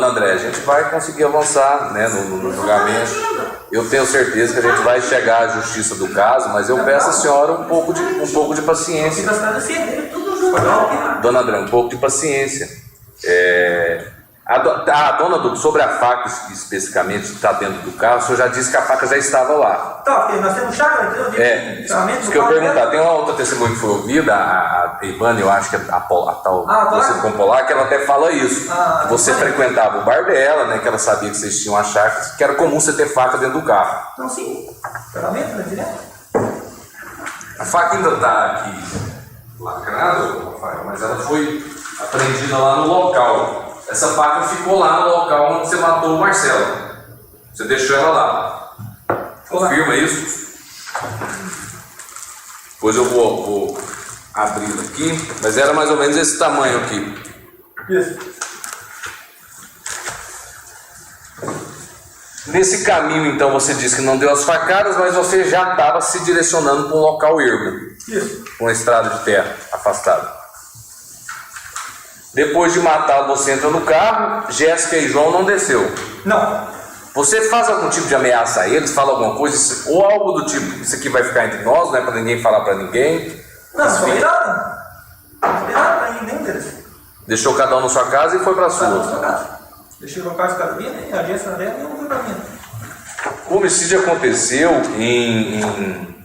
Andréia, a gente vai conseguir avançar, né, no julgamento. Eu tenho certeza que a gente vai chegar à justiça do caso, mas eu peço à senhora um pouco de paciência. Fica esclarecido, tudo junto. Dona Andréia, um pouco de paciência. A dona sobre a faca especificamente que está dentro do carro, o senhor já disse que a faca já estava lá. Tá, porque nós temos chácara, entendeu? Isso que eu ia perguntar. Tem uma outra testemunha que foi ouvida, a Ivana, eu acho que é a tal Polar? com Polar, que ela até fala isso. Ah, Você Ivana. frequentava o bar dela, né? Que ela sabia que vocês tinham a chácara, que era comum você ter faca dentro do carro. Não, sim. Ferramenta, né, direto? A faca ainda está aqui lacrada, Rafael, mas ela foi apreendida lá no local. Essa faca ficou lá no local onde você matou o Marcelo. Você deixou ela lá. Confirma isso? Depois eu vou abrir aqui, mas era mais ou menos esse tamanho aqui. Isso. Nesse caminho, então, você disse que não deu as facadas, mas você já estava se direcionando para um local ermo, Isso. uma estrada de terra afastada. Depois de matá-lo, você entra no carro, Jéssica e João não desceu. Não. Você faz algum tipo de ameaça a eles, fala alguma coisa, ou algo do tipo, isso aqui vai ficar entre nós, não é para ninguém falar para ninguém. Não, não falei nada. Não falei nada pra nenhum deles. Deixou cada um na sua casa e foi para a Cada um na sua. sua casa. Deixei o Carlos Carolina, né? A Jéssica dela e eu fui pra mim. O homicídio aconteceu em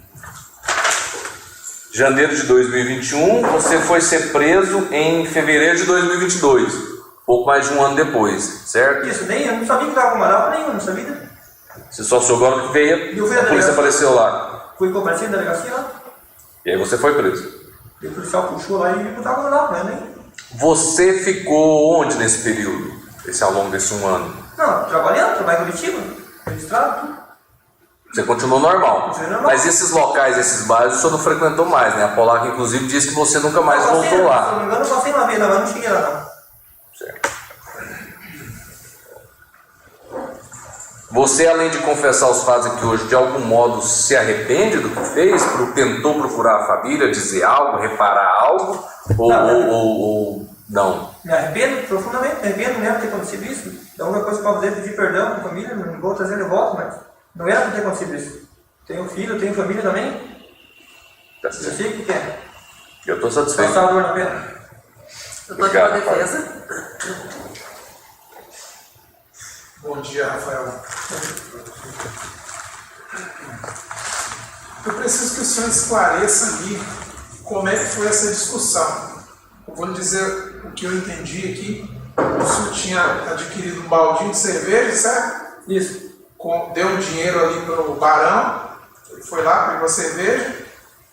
janeiro de 2021, você foi ser preso em fevereiro de 2022, pouco mais de um ano depois, certo? Isso, nem eu não sabia que estava com Amaral nenhum, não sabia. Você só soube agora que veio, Eu fui à a polícia delegacia. apareceu lá. Fui comparecer na delegacia lá. E aí você foi preso. E o policial puxou lá e me botaram lá pra ele, hein? Você ficou onde nesse período? Ao longo desse 1 ano? Não, trabalhando, trabalho em Curitiba, registrado, tudo. Você continuou normal. Continuei normal. Mas esses locais, esses bares, o senhor não frequentou mais, né? A Polaca, inclusive, disse que você nunca mais Eu passei, voltou Se lá. não me engano, eu passei uma vez, mas não cheguei lá não. Certo. Você, além de confessar os fatos aqui hoje, de algum modo se arrepende do que fez? Tentou procurar a família, dizer algo, reparar algo? Ou não? Me arrependo profundamente, me arrependo mesmo de ter acontecido isso. A única coisa que eu posso fazer é pedir perdão para a família, não vou trazer de volta, mas não era para ter acontecido isso. Tenho filho, tenho família também, Tá eu certo. sei o que é. Eu estou satisfeito. Passar a dor na pena. Eu estou aqui com a Obrigado, Rafael. defesa. Bom dia, Rafael. Eu preciso que o senhor esclareça ali como é que foi essa discussão. Eu vou lhe dizer o que eu entendi aqui. O senhor tinha adquirido um baldinho de cerveja, certo? Isso. Deu um dinheiro ali para o barão, ele foi lá, pegou a cerveja.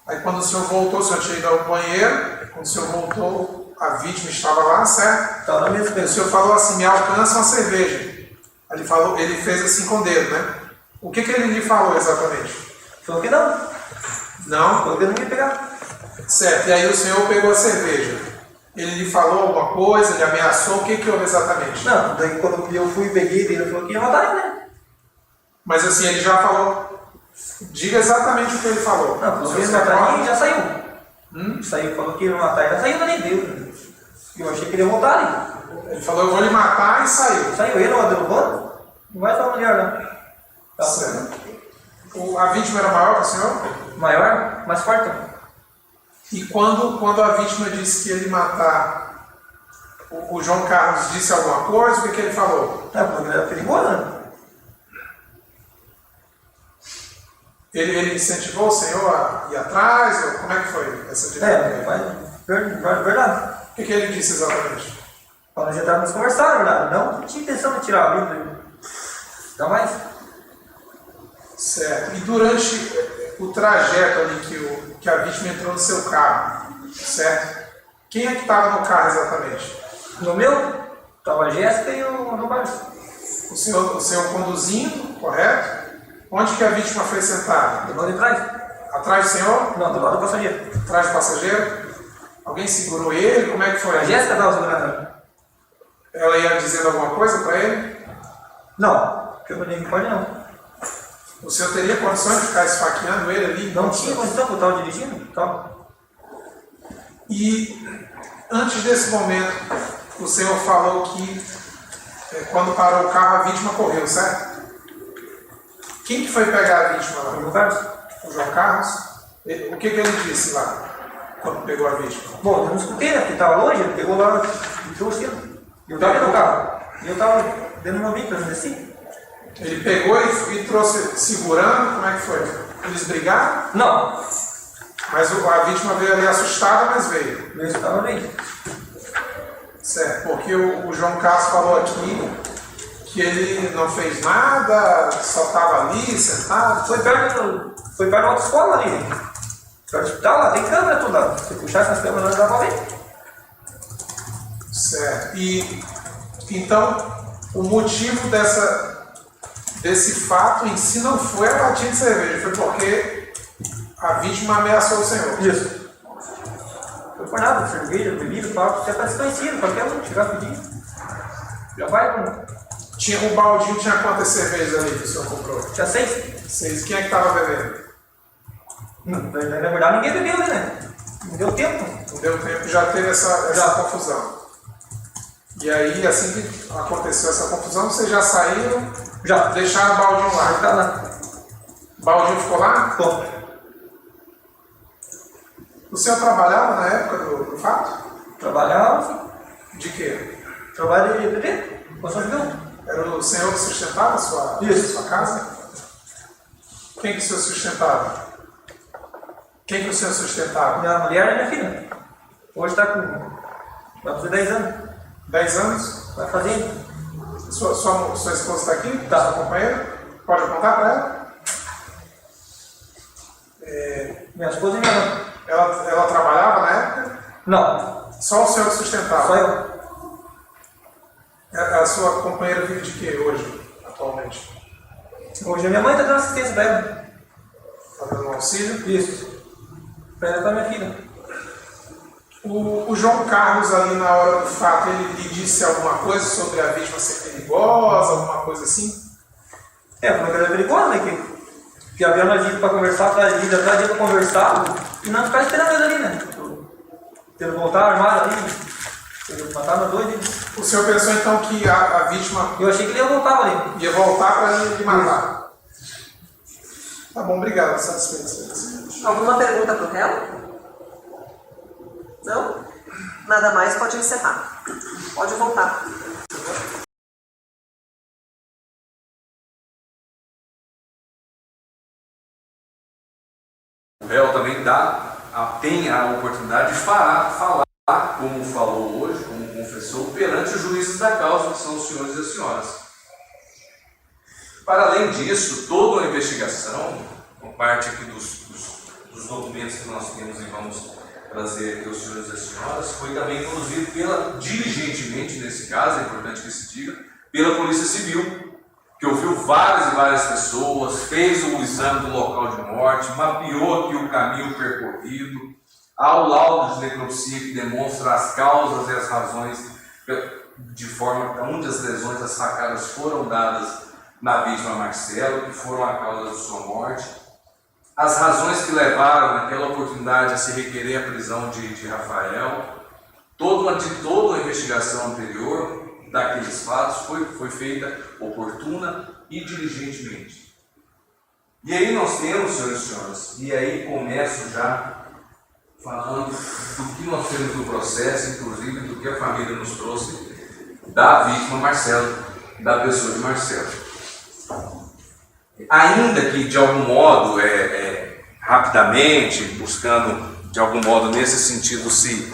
Aí quando o senhor voltou, o senhor tinha ido ao banheiro. Quando o senhor voltou, a vítima estava lá, certo? Estava na mesma O coisa. senhor falou assim, me alcança uma cerveja. Ele fez assim com o dedo, né? O que ele lhe falou exatamente? Falou que não. Não? Falou que não ia pegar. Certo, e aí o senhor pegou a cerveja. Ele lhe falou alguma coisa, lhe ameaçou, o que houve exatamente? Não, daí quando eu fui e peguei, ele falou que ia matar ele, né? Mas assim, ele já falou. Diga exatamente o que ele falou. Não, falou O que ia senhor se matar ele recorda? e já saiu. Saiu, falou que ia matar ele, já saiu, nem deu. Eu achei que ele ia voltar ali. Ele falou, eu vou lhe matar e saiu. Saiu ele, uma derrubando, não vai só a mulher, não. Tá. Certo. A vítima era maior que o senhor? Maior, mais forte. E quando a vítima disse que ia lhe matar, o João Carlos disse alguma coisa, o que ele falou? É, porque ele era perigoso, né? Ele incentivou o senhor a ir atrás? Ou como é que foi essa dinâmica? Verdade. O que ele disse exatamente? Quando a gente estava nos conversando, verdade. Não tinha intenção de tirar a vida. Ainda mais. Certo. E durante o trajeto ali que a vítima entrou no seu carro, certo? Quem é que estava no carro exatamente? No meu, estava a Jéssica e o Roberto. O senhor conduzindo, correto? Onde que a vítima foi sentada? Do lado de trás? Atrás do senhor? Não, do lado do passageiro. Atrás do passageiro? Alguém segurou ele? Como é que foi? A Jéssica estava segurando ela. Ela ia dizendo alguma coisa para ele? Não, porque eu falei, não pode não. O senhor teria condições de ficar esfaqueando ele ali? Não tinha condição, porque eu estava dirigindo. Então, E antes desse momento, o senhor falou que quando parou o carro, a vítima correu, certo? Quem que foi pegar a vítima lá? o Carlos. O João Carlos? O que ele disse lá, quando pegou a vítima? Bom, eu não escutei, né? Porque estava longe, ele pegou lá e trouxe ele. Eu estava dentro do carro. E eu estava dentro do meu bico, eu desci. Ele pegou e trouxe segurando, como é que foi? Eles brigaram, Não, mas a vítima veio ali assustada, mas veio. eu estava bem. Certo, porque o João Carlos falou aqui que ele não fez nada, só estava ali, sentado. Foi perto da autoescola ali. Perto do hospital, lá tem câmera tudo lá. Se puxar essas câmeras, não dá pra ver. Certo. E então o motivo desse fato em si não foi a latinha de cerveja, foi porque a vítima ameaçou o senhor. Isso. Não foi nada, cerveja, bebida, tal, já está desconhecido, qualquer um chegar a pedir. Já vai com. O baldinho tinha quantas cervejas ali que o senhor comprou? Tinha 6. 6. Quem é que estava bebendo? Na verdade, ninguém bebeu, né? Não deu tempo. Não deu tempo, já teve essa confusão. E aí, assim que aconteceu essa confusão, vocês já saíram, Já. deixaram o baldinho Vai lá. ficar lá. O baldinho ficou lá? Bom, O senhor trabalhava na época do fato? trabalhava, De quê? trabalho de bebê, construção civil. Era o senhor que sustentava a sua casa? Quem que o senhor sustentava? Quem que o senhor sustentava? Minha mulher e minha filha. Hoje está com. Vai fazer 10 anos. 10 anos? Vai fazer. Sua esposa está aqui? Tá. Sua companheira? Pode apontar para ela? Minha esposa e minha mãe. Ela trabalhava na época? Não, Só o senhor que sustentava? só eu. A sua companheira vive de quê hoje, atualmente? Hoje a minha mãe está dando assistência para ela. Está dando um auxílio? Isso. Para ela e para minha filha. O João Carlos, ali na hora do fato, ele lhe disse alguma coisa sobre a vítima ser perigosa, alguma coisa assim? Como é que ela é perigosa, né? Que havia nós ido para conversar, atrás de para conversar e não ficar esperando ele ali, né? Ele voltar armado ali, ele matar nós dois. O senhor pensou então que a vítima Eu achei que ele ia voltar ali. ia voltar para lhe matar? Tá bom, obrigado, satisfeito. Alguma pergunta para o réu? Não? Nada mais, pode encerrar. Pode voltar. O réu também tem a oportunidade de falar, como falou hoje, como confessou, perante os juízes da causa, que são os senhores e as senhoras. Para além disso, toda a investigação, por parte aqui dos documentos que nós temos e vamos trazer aqui aos senhores e as senhoras, foi também conduzido diligentemente, nesse caso, é importante que se diga, pela Polícia Civil, que ouviu várias e várias pessoas, fez o exame do local de morte, mapeou aqui o caminho percorrido, há o laudo de necropsia que demonstra as causas e as razões de forma onde as lesões, as facadas foram dadas na vítima Marcelo, que foram a causa de sua morte, as razões que levaram naquela oportunidade a se requerer a prisão de Rafael, toda a investigação anterior daqueles fatos foi feita oportuna e diligentemente. E aí nós temos, senhores e senhoras, e aí começo já falando do que nós temos no processo, inclusive do que a família nos trouxe da vítima Marcelo, da pessoa de Marcelo. Ainda que de algum modo, rapidamente, buscando de algum modo nesse sentido se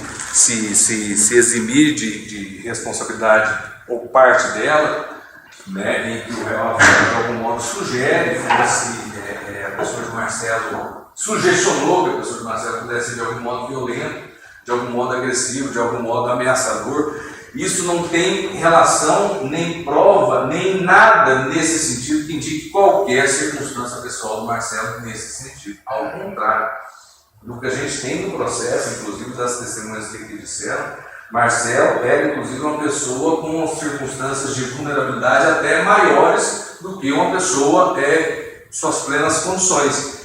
eximir de responsabilidade por parte dela, né, em que o réu de algum modo sugere que a pessoa de Marcelo sugestionou que a pessoa de Marcelo pudesse ser de algum modo violento, de algum modo agressivo, de algum modo ameaçador. Isso não tem relação, nem prova, nem nada nesse sentido que indique qualquer circunstância pessoal do Marcelo nesse sentido. Ao contrário, do que a gente tem no processo, inclusive das testemunhas que aqui disseram, Marcelo era inclusive uma pessoa com circunstâncias de vulnerabilidade até maiores do que uma pessoa suas plenas condições.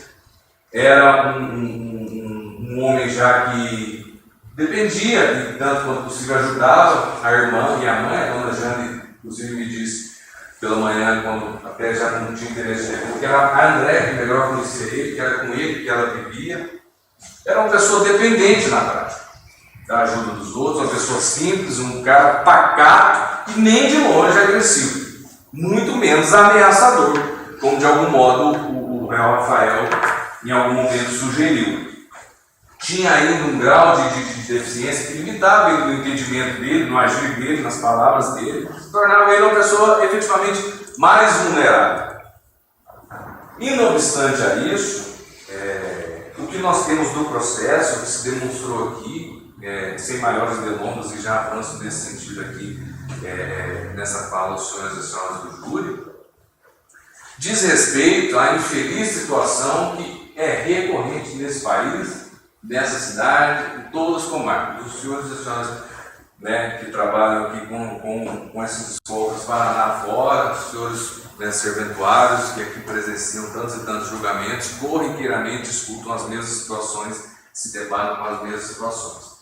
Era um homem já que dependia, e tanto quanto possível ajudava a irmã e a mãe. A dona Jane, inclusive, me disse pela manhã, quando até já não tinha interesse nele, porque era a André que melhor conhecia ele, que era com ele que ela vivia. Era uma pessoa dependente na prática da ajuda dos outros, uma pessoa simples, um cara pacato e nem de longe agressivo, muito menos ameaçador, como de algum modo o réu Rafael em algum momento sugeriu. Tinha ainda um grau de deficiência que limitava ele no entendimento dele, no agir dele, nas palavras dele, tornava ele uma pessoa efetivamente mais vulnerável. E não obstante a isso, o que nós temos do processo, que se demonstrou aqui, sem maiores delongas, e já avanço nesse sentido aqui, nessa fala dos senhores e senhoras do júri, diz respeito à infeliz situação que é recorrente nesse país, nessa cidade, em todas as comarcas. Os senhores e senhoras, né, que trabalham aqui com esses escolas Paraná fora, os senhores, né, serventuários que aqui presenciam tantos e tantos julgamentos, corriqueiramente escutam as mesmas situações, se debatem com as mesmas situações.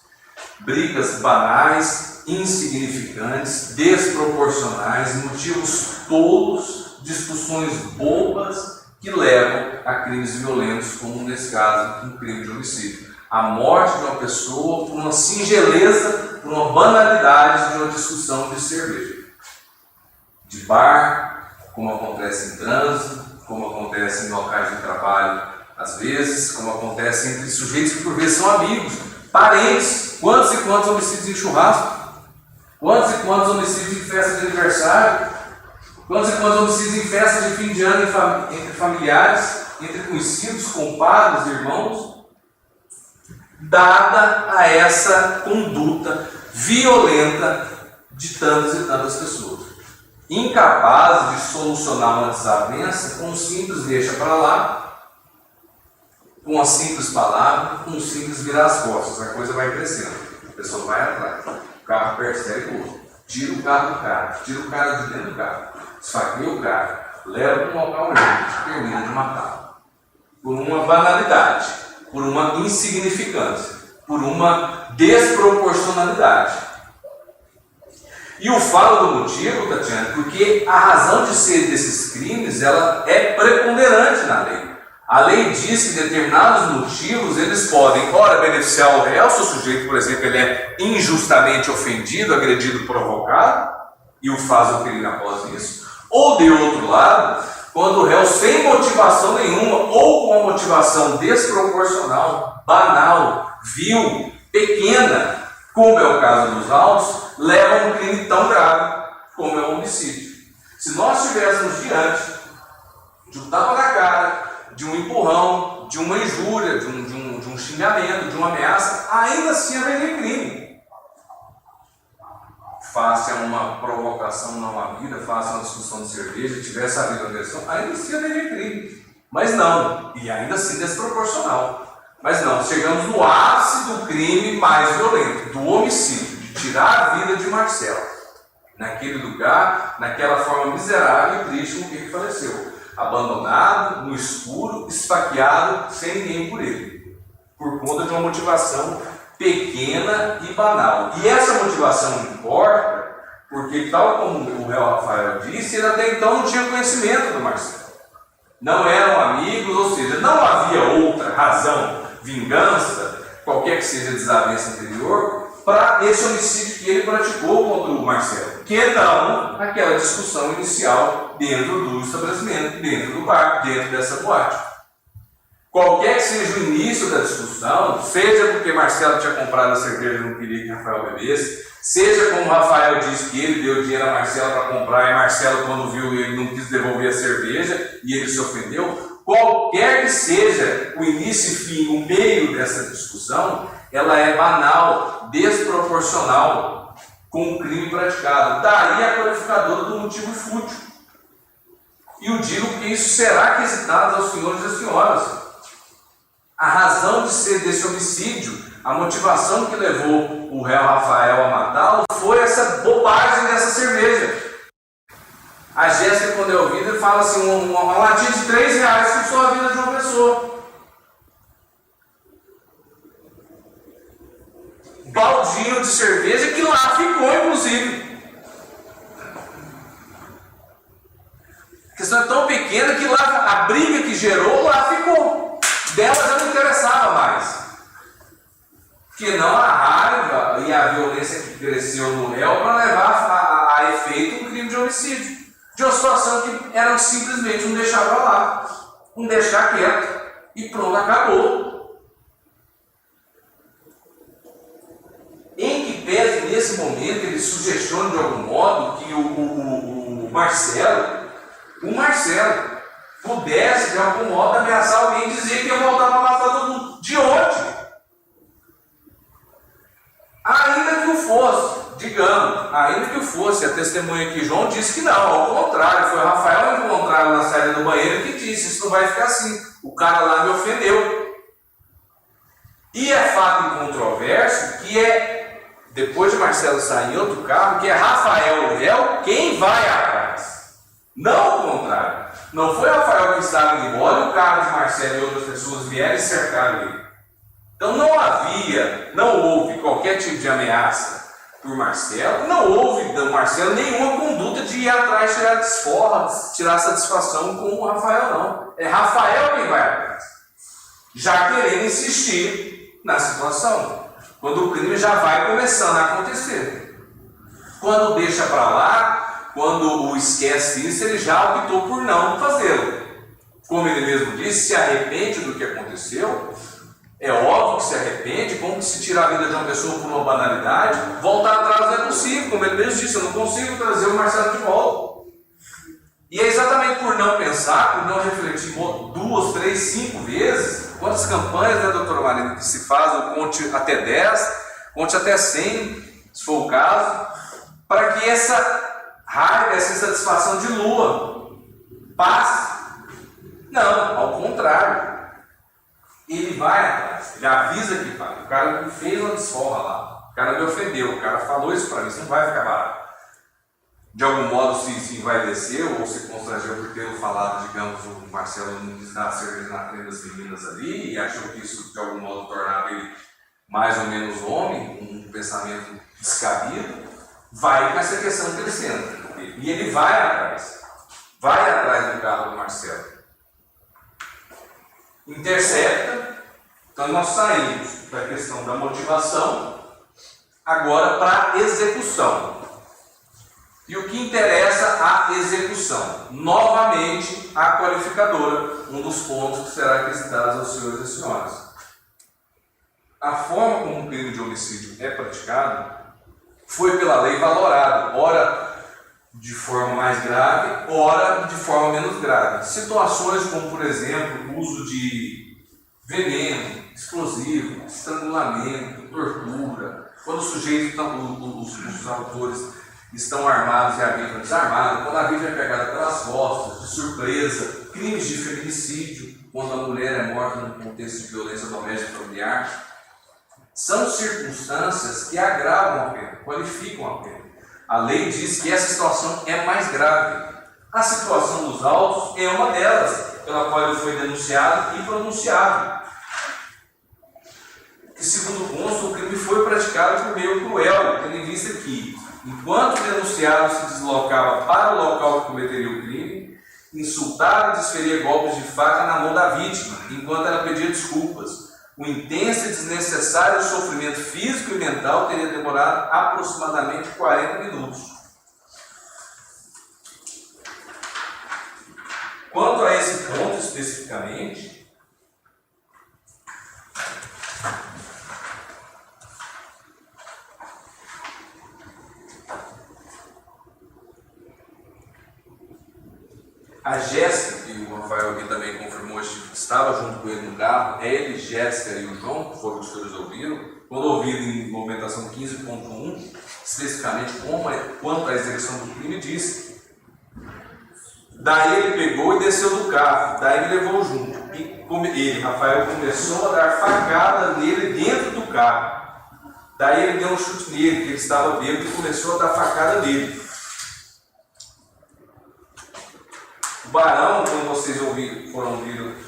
Brigas banais, insignificantes, desproporcionais, motivos tolos, discussões bobas que levam a crimes violentos, como nesse caso, um crime de homicídio. A morte de uma pessoa por uma singeleza, por uma banalidade de uma discussão de cerveja. De bar, como acontece em trânsito, como acontece em locais de trabalho, às vezes, como acontece entre sujeitos que por vezes são amigos, parentes. Quantos e quantos homicídios em churrasco? Quantos e quantos homicídios em festa de aniversário? Quantos e quantos homicídios em festas de fim de ano entre familiares, entre conhecidos, compadres, irmãos, dada a essa conduta violenta de tantas e tantas pessoas, incapazes de solucionar uma desavença com um simples deixa para lá, com uma simples palavra, com um simples virar as costas. A coisa vai crescendo, a pessoa vai atrás, o carro persegue o outro, tira o carro do cara, tira o cara de dentro do carro, esfaqueia o cara, leva para um local onde termina de matá-lo, por uma banalidade, por uma insignificância, por uma desproporcionalidade. E eu falo do motivo, Tatiana, porque a razão de ser desses crimes, ela é preponderante na lei. A lei diz que determinados motivos, eles podem, ora, beneficiar o réu, se o sujeito, por exemplo, ele é injustamente ofendido, agredido, provocado, e o faz o crime após isso, ou de outro lado, quando o réu, sem motivação nenhuma, ou com uma motivação desproporcional, banal, vil, pequena, como é o caso dos autos, leva a um crime tão grave como é o homicídio. Se nós estivéssemos diante de um tapa na cara, de um empurrão, de uma injúria, de um xingamento, de uma ameaça, ainda assim haveria crime. Face a uma provocação não havida, face a uma discussão de cerveja, tivesse havido agressão, ainda assim haveria crime. Mas não, e ainda assim desproporcional. Mas não, chegamos no ápice do crime mais violento, do homicídio, de tirar a vida de Marcelo, naquele lugar, naquela forma miserável e triste com que ele faleceu, abandonado, no escuro, esfaqueado, sem ninguém por ele, por conta de uma motivação pequena e banal. E essa motivação importa, porque tal como o réu Rafael disse, ele até então não tinha conhecimento do Marcelo. Não eram amigos, ou seja, não havia outra razão, vingança, qualquer que seja a desavença anterior, para esse homicídio que ele praticou contra o Marcelo. Que não aquela discussão inicial dentro do estabelecimento, dentro do bar, dentro dessa boate. Qualquer que seja o início da discussão, seja porque Marcelo tinha comprado a cerveja e não queria que Rafael bebesse, seja como Rafael disse que ele deu dinheiro a Marcelo para comprar e Marcelo, quando viu, ele não quis devolver a cerveja e ele se ofendeu. Qualquer que seja o início e fim, o meio dessa discussão, ela é banal, desproporcional com o crime praticado. Daí a qualificadora do motivo fútil. E eu digo que isso será quesitado aos senhores e senhoras. A razão de ser desse homicídio, a motivação que levou o réu Rafael a matá-lo, foi essa bobagem dessa cerveja. A Jéssica, quando é ouvida, fala assim, uma latinha de R$3 custou a vida de uma pessoa. Baldinho de cerveja que lá ficou, inclusive. A questão é tão pequena que lá a briga que gerou, lá ficou. Dela já não interessava mais. Porque não a raiva e a violência que cresceu no réu para levar a efeito um crime de homicídio. De uma situação que era simplesmente um deixar para lá, um deixar quieto e pronto, acabou. Em que pese nesse momento ele sugestiona de algum modo que o Marcelo pudesse de algum modo ameaçar alguém e dizer que ia voltar para matar todo mundo. De onde? Ainda que o fosse, digamos, ainda que o fosse, a testemunha aqui, João, disse que não, ao contrário, foi o Rafael encontrado na saída do banheiro que disse, isso não vai ficar assim, o cara lá me ofendeu. E é fato incontroverso que é, depois de Marcelo sair em outro carro, que é Rafael o réu quem vai atrás, não o contrário. Não foi Rafael que estava indo embora e o carro de Marcelo e outras pessoas vieram e cercaram ele. Então não houve qualquer tipo de ameaça por Marcelo, não houve do Marcelo nenhuma conduta de ir atrás, tirar desforra, tirar satisfação com o Rafael, não. É Rafael quem vai atrás, já querendo insistir na situação, quando o crime já vai começando a acontecer. Quando deixa para lá, quando o esquece isso, ele já optou por não fazê-lo. Como ele mesmo disse, se arrepende do que aconteceu. É óbvio que se arrepende, como que se tirar a vida de uma pessoa por uma banalidade, voltar atrás não é possível, como ele mesmo disse, eu não consigo trazer o Marcelo de volta. E é exatamente por não pensar, por não refletir 2, 3, 5 vezes, quantas campanhas, né, doutora Marina, que se faz, ou conte até 10, conte até 100, se for o caso, para que essa raiva, essa insatisfação dilua, passe. Não, ao contrário. Ele vai atrás, ele avisa que vai. O cara me fez uma desforra lá, o cara me ofendeu, o cara falou isso para mim, isso não vai ficar barato. De algum modo se envaideceu ou se constrangeu por ter falado, digamos, o Marcelo não quis dar cerveja na frente das meninas ali e achou que isso de algum modo tornava ele mais ou menos homem, um pensamento descabido, vai com essa questão crescendo. E ele vai atrás do carro do Marcelo. Intercepta, então nós saímos da questão da motivação agora para a execução. E o que interessa a execução? Novamente, a qualificadora, um dos pontos que será acrescentado aos senhores e senhoras. A forma como um crime de homicídio é praticado foi pela lei valorado, ora de forma mais grave, ora de forma menos grave. Situações como, por exemplo, o uso de veneno, explosivo, estrangulamento, tortura, quando o sujeito, os autores estão armados e a vítima desarmada, quando a vítima é pegada pelas costas, de surpresa, crimes de feminicídio, quando a mulher é morta num contexto de violência doméstica e familiar, são circunstâncias que agravam a pena, qualificam a pena. A lei diz que essa situação é mais grave. A situação dos autos é uma delas, pela qual ele foi denunciado e pronunciado. Que, segundo consta, o crime foi praticado por meio cruel, tendo em vista que, enquanto o denunciado se deslocava para o local que cometeria o crime, insultava e desferia golpes de faca na mão da vítima, enquanto ela pedia desculpas. O intenso e desnecessário sofrimento físico e mental teria demorado aproximadamente 40 minutos. Quanto a esse ponto especificamente, a Jéssica, que o Rafael aqui também confirmou, estava junto com ele no carro, ele, Jéssica e o João, que foram os que eles ouviram, quando ouvido em movimentação 15.1, especificamente quanto à execução do crime, disse. Daí ele pegou e desceu do carro, daí ele levou junto. E ele, Rafael, começou a dar facada nele dentro do carro. Daí ele deu um chute nele, que ele estava bêbado, e começou a dar facada nele. O Barão, quando vocês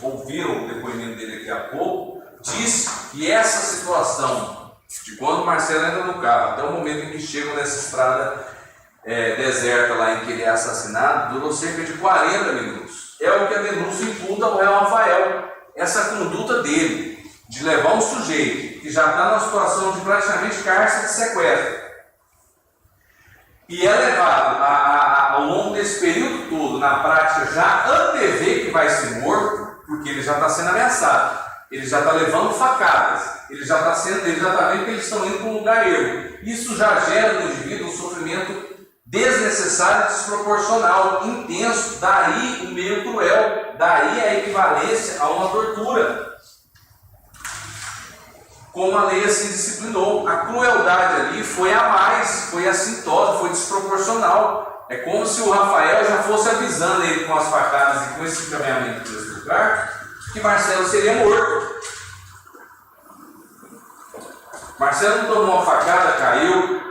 ouviram o depoimento dele aqui há pouco, disse que essa situação, de quando o Marcelo entra no carro, até o momento em que chegam nessa estrada deserta lá em que ele é assassinado, durou cerca de 40 minutos. É o que a denúncia imputa ao réu Rafael. Essa conduta dele, de levar um sujeito que já está numa situação de praticamente cárcere de sequestro, e é levado ao longo desse período todo, na prática, já antever que vai ser morto, porque ele já está sendo ameaçado, ele já está levando facadas, ele já está vendo que eles estão indo para um lugar erro. Isso já gera no indivíduo um sofrimento desnecessário, desproporcional, intenso, daí o meio cruel, daí a equivalência a uma tortura. Como a lei assim disciplinou, a crueldade ali foi a mais, foi assintosa, foi desproporcional. É como se o Rafael já fosse avisando ele com as facadas e com esse encaminhamento desse lugar, que Marcelo seria morto. Marcelo não tomou uma facada, caiu,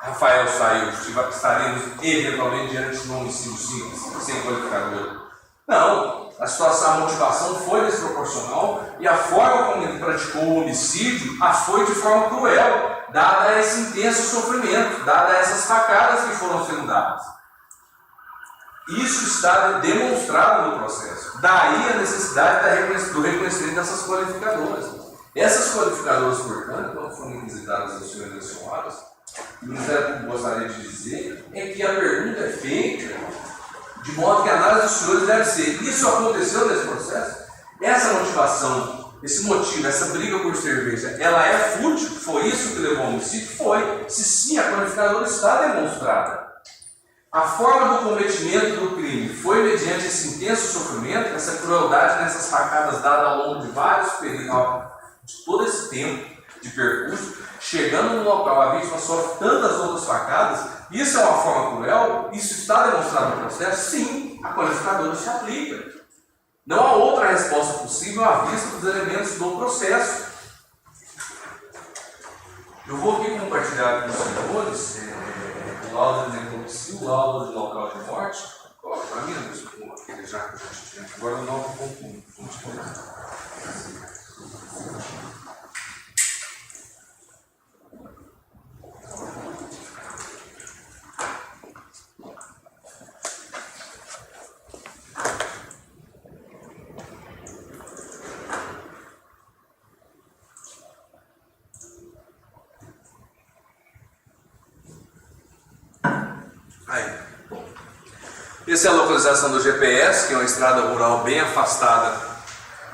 Rafael saiu, estaríamos eventualmente diante de um homicídio simples, sem qualificador. Não, a motivação foi desproporcional e a forma como ele praticou o homicídio foi de forma cruel, dada esse intenso sofrimento, dada essas facadas que foram sendo dadas. Isso está demonstrado no processo. Daí a necessidade do reconhecimento dessas qualificadoras. Essas qualificadoras, portanto, quando foram requisitadas aos senhores e às senhoras, o Ministério Público gostaria de dizer é que a pergunta é feita de modo que a análise dos senhores deve ser: isso aconteceu nesse processo? Essa motivação, esse motivo, essa briga por cerveja, ela é fútil? Foi isso que levou ao homicídio? Foi. Se sim, a qualificadora está demonstrada. A forma do cometimento do crime foi mediante esse intenso sofrimento, essa crueldade nessas facadas dadas ao longo de vários períodos, de todo esse tempo de percurso, chegando no local, a vítima sofre tantas outras facadas. Isso é uma forma cruel? Isso está demonstrado no processo? Sim, a qualificadora se aplica. Não há outra resposta possível à vista dos elementos do processo. Eu vou aqui compartilhar com os senhores o laudo de necropsia, o laudo de local de morte. Coloca para mim, aquele já que a gente tinha. Agora o 9.1. Essa é a localização do GPS, que é uma estrada rural bem afastada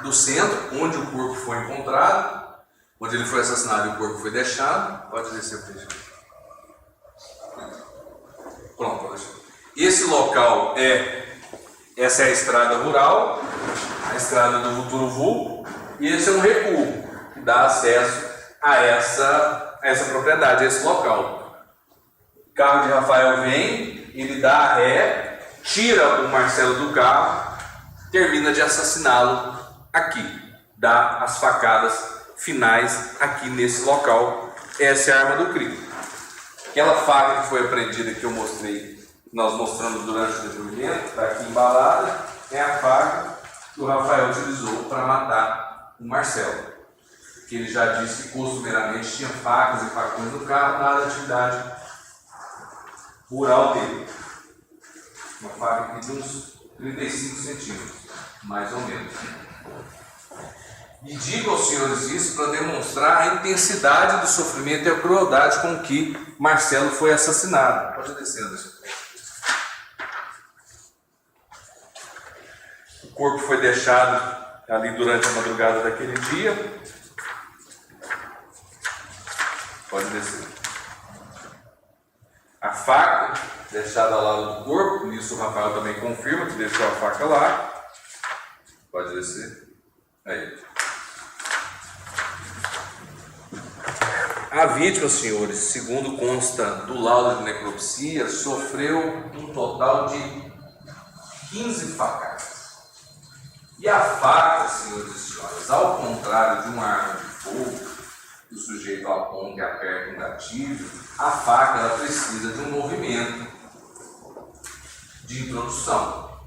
do centro, onde o corpo foi encontrado, onde ele foi assassinado e o corpo foi deixado. Pode descer para gente. Pronto, pode deixar. Esse local essa é a estrada rural, a estrada do futuro vulco, e esse é um recuo que dá acesso a essa propriedade, a esse local. O carro de Rafael vem, ele dá a ré, tira o Marcelo do carro, termina de assassiná-lo aqui, dá as facadas finais aqui nesse local. Essa é a arma do crime. Aquela faca que foi apreendida que eu mostrei, nós mostramos durante o depoimento, está aqui embalada, é a faca que o Rafael utilizou para matar o Marcelo. Que ele já disse que costumeiramente tinha facas e facões no carro, dada a atividade rural dele. Uma faca aqui de uns 35 centímetros, mais ou menos. E digo aos senhores isso para demonstrar a intensidade do sofrimento e a crueldade com que Marcelo foi assassinado. Pode descer, Anderson. O corpo foi deixado ali durante a madrugada daquele dia. Pode descer. A faca deixada ao lado do corpo, nisso o Rafael também confirma que deixou a faca lá. Pode descer. Aí. A vítima, senhores, segundo consta do laudo de necropsia, sofreu um total de 15 facadas. E a faca, senhores e senhoras, ao contrário de uma arma de fogo, que o sujeito aponta e aperta um gatilho, a faca ela precisa de um movimento de introdução,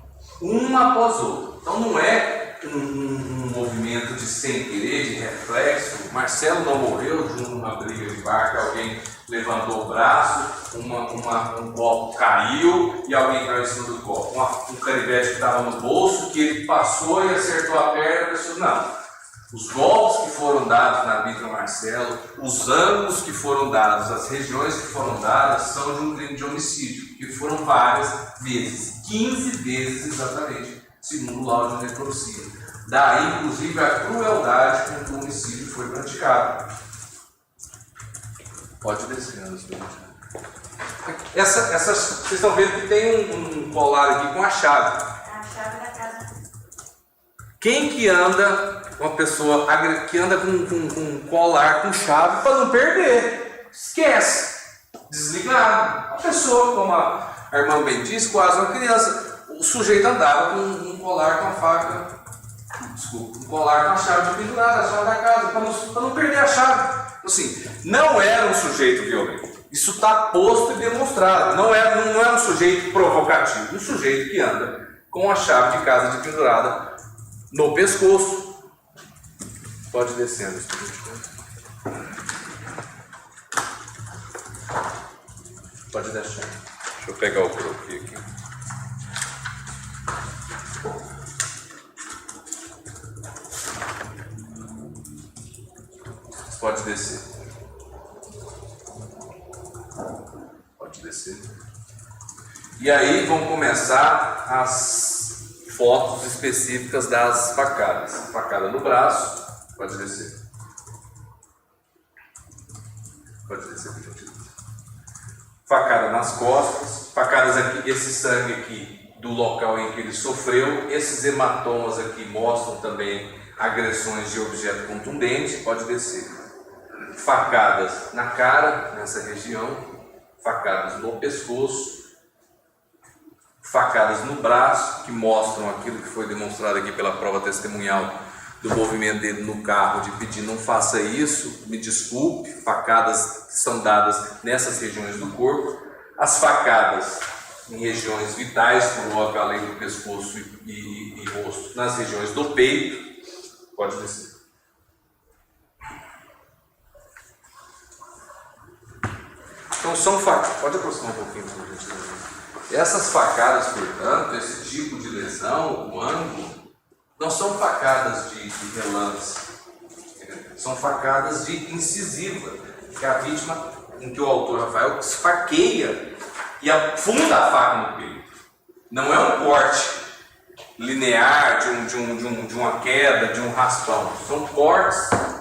uma após outra. Então não é um movimento de sem querer, de reflexo. Marcelo não morreu de uma briga de bar que alguém levantou o braço, um copo caiu e alguém caiu em cima do copo. Um canivete que estava no bolso, que ele passou e acertou a perna, a pessoa, não. Os golpes que foram dados na vítima Marcelo, os ângulos que foram dados, as regiões que foram dadas são de um crime de homicídio, que foram várias vezes, 15 vezes exatamente, segundo o laudo de necropsia. Daí, inclusive, a crueldade com que o homicídio foi praticado. Pode descer, Anderson. Vocês estão vendo que tem um colar aqui com a chave. A chave da casa. Quem que anda, uma pessoa que anda com um colar com chave para não perder? Esquece. Desligado. A pessoa, como a irmã bem disse, quase uma criança. O sujeito andava com um colar com a faca, desculpa, um colar com a chave de pendurada, a chave da casa, para não perder a chave. Assim, não era um sujeito violento. Isso está posto e demonstrado. Não é um sujeito provocativo. Um sujeito que anda com a chave de casa de pendurada no pescoço. Pode descer, pode deixar. Deixa eu pegar o croquis aqui. Pode descer. Pode descer. E aí vão começar as fotos específicas das facadas. Facada no braço. Pode descer. Pode descer, por gentileza. Facada nas costas. Facadas aqui, esse sangue aqui do local em que ele sofreu. Esses hematomas aqui mostram também agressões de objeto contundente. Pode descer. Facadas na cara, nessa região. Facadas no pescoço. Facadas no braço, que mostram aquilo que foi demonstrado aqui pela prova testemunhal do movimento dele no carro, de pedir não faça isso, me desculpe. Facadas que são dadas nessas regiões do corpo. As facadas em regiões vitais, por óbvio, além do pescoço e rosto, nas regiões do peito. Pode descer. Então são facadas. Pode aproximar um pouquinho, por gentileza. Essas facadas, portanto, esse tipo de lesão, o ângulo, não são facadas de relance, são facadas de incisiva, que a vítima, em que o autor Rafael esfaqueia e afunda a faca no peito. Não é um corte linear de uma queda, de um raspão. São cortes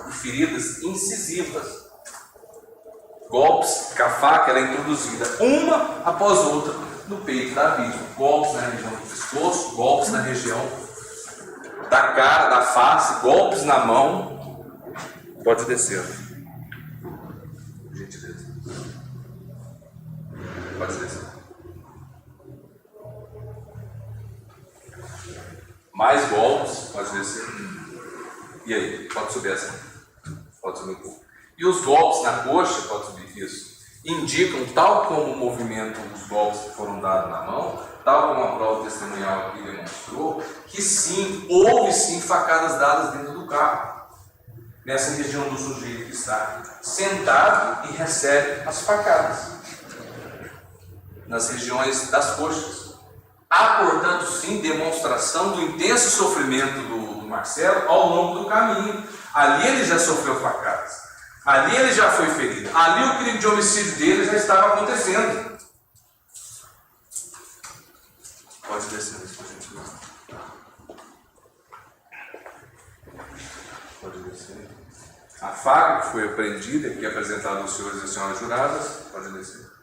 e feridas incisivas. Golpes que a faca ela é introduzida uma após outra no peito da vítima. Golpes na região do pescoço, golpes na região da cara, da face, golpes na mão. Pode descer. Por gentileza. Pode descer. Mais golpes, pode descer. E aí? Pode subir essa. Pode subir um pouco. E os golpes na coxa, pode subir isso, indicam, tal como o movimento dos golpes que foram dados na mão, tal como a prova testemunhal aqui demonstrou, que sim, houve sim facadas dadas dentro do carro, nessa região do sujeito que está sentado e recebe as facadas, nas regiões das coxas. Há, portanto, sim, demonstração do intenso sofrimento do Marcelo ao longo do caminho. Ali ele já sofreu facadas. Ali ele já foi ferido. Ali o crime de homicídio dele já estava acontecendo. Pode descer isso para a gente ver. Pode descer. A faca que foi apreendida, que é apresentada aos senhores e às senhoras juradas, pode descer.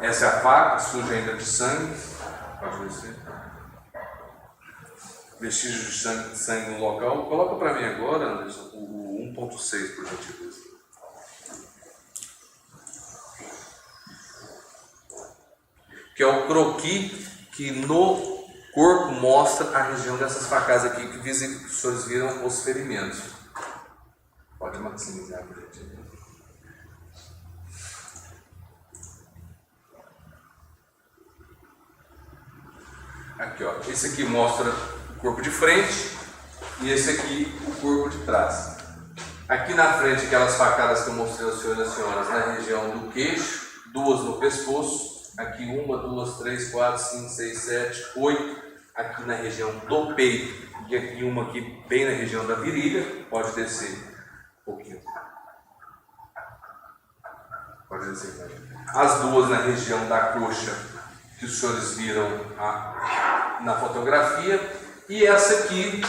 Essa é a faca, suja ainda de sangue. Pode descer. Vestígios de sangue no local. Coloca para mim agora, Anderson, o 1.6, por gentileza. Que é o croquis que no corpo mostra a região dessas facadas aqui, que os senhores viram os ferimentos. Pode maximizar, por gentileza. Aqui, ó. Esse aqui mostra o corpo de frente e esse aqui o corpo de trás. Aqui na frente, aquelas facadas que eu mostrei aos senhores e às senhoras na região do queixo, 2 no pescoço, aqui 1, 2, 3, 4, 5, 6, 7, 8, aqui na região do peito e aqui uma aqui bem na região da virilha. Pode descer um pouquinho. Pode descer. As 2 na região da coxa, que os senhores viram na fotografia, e essa aqui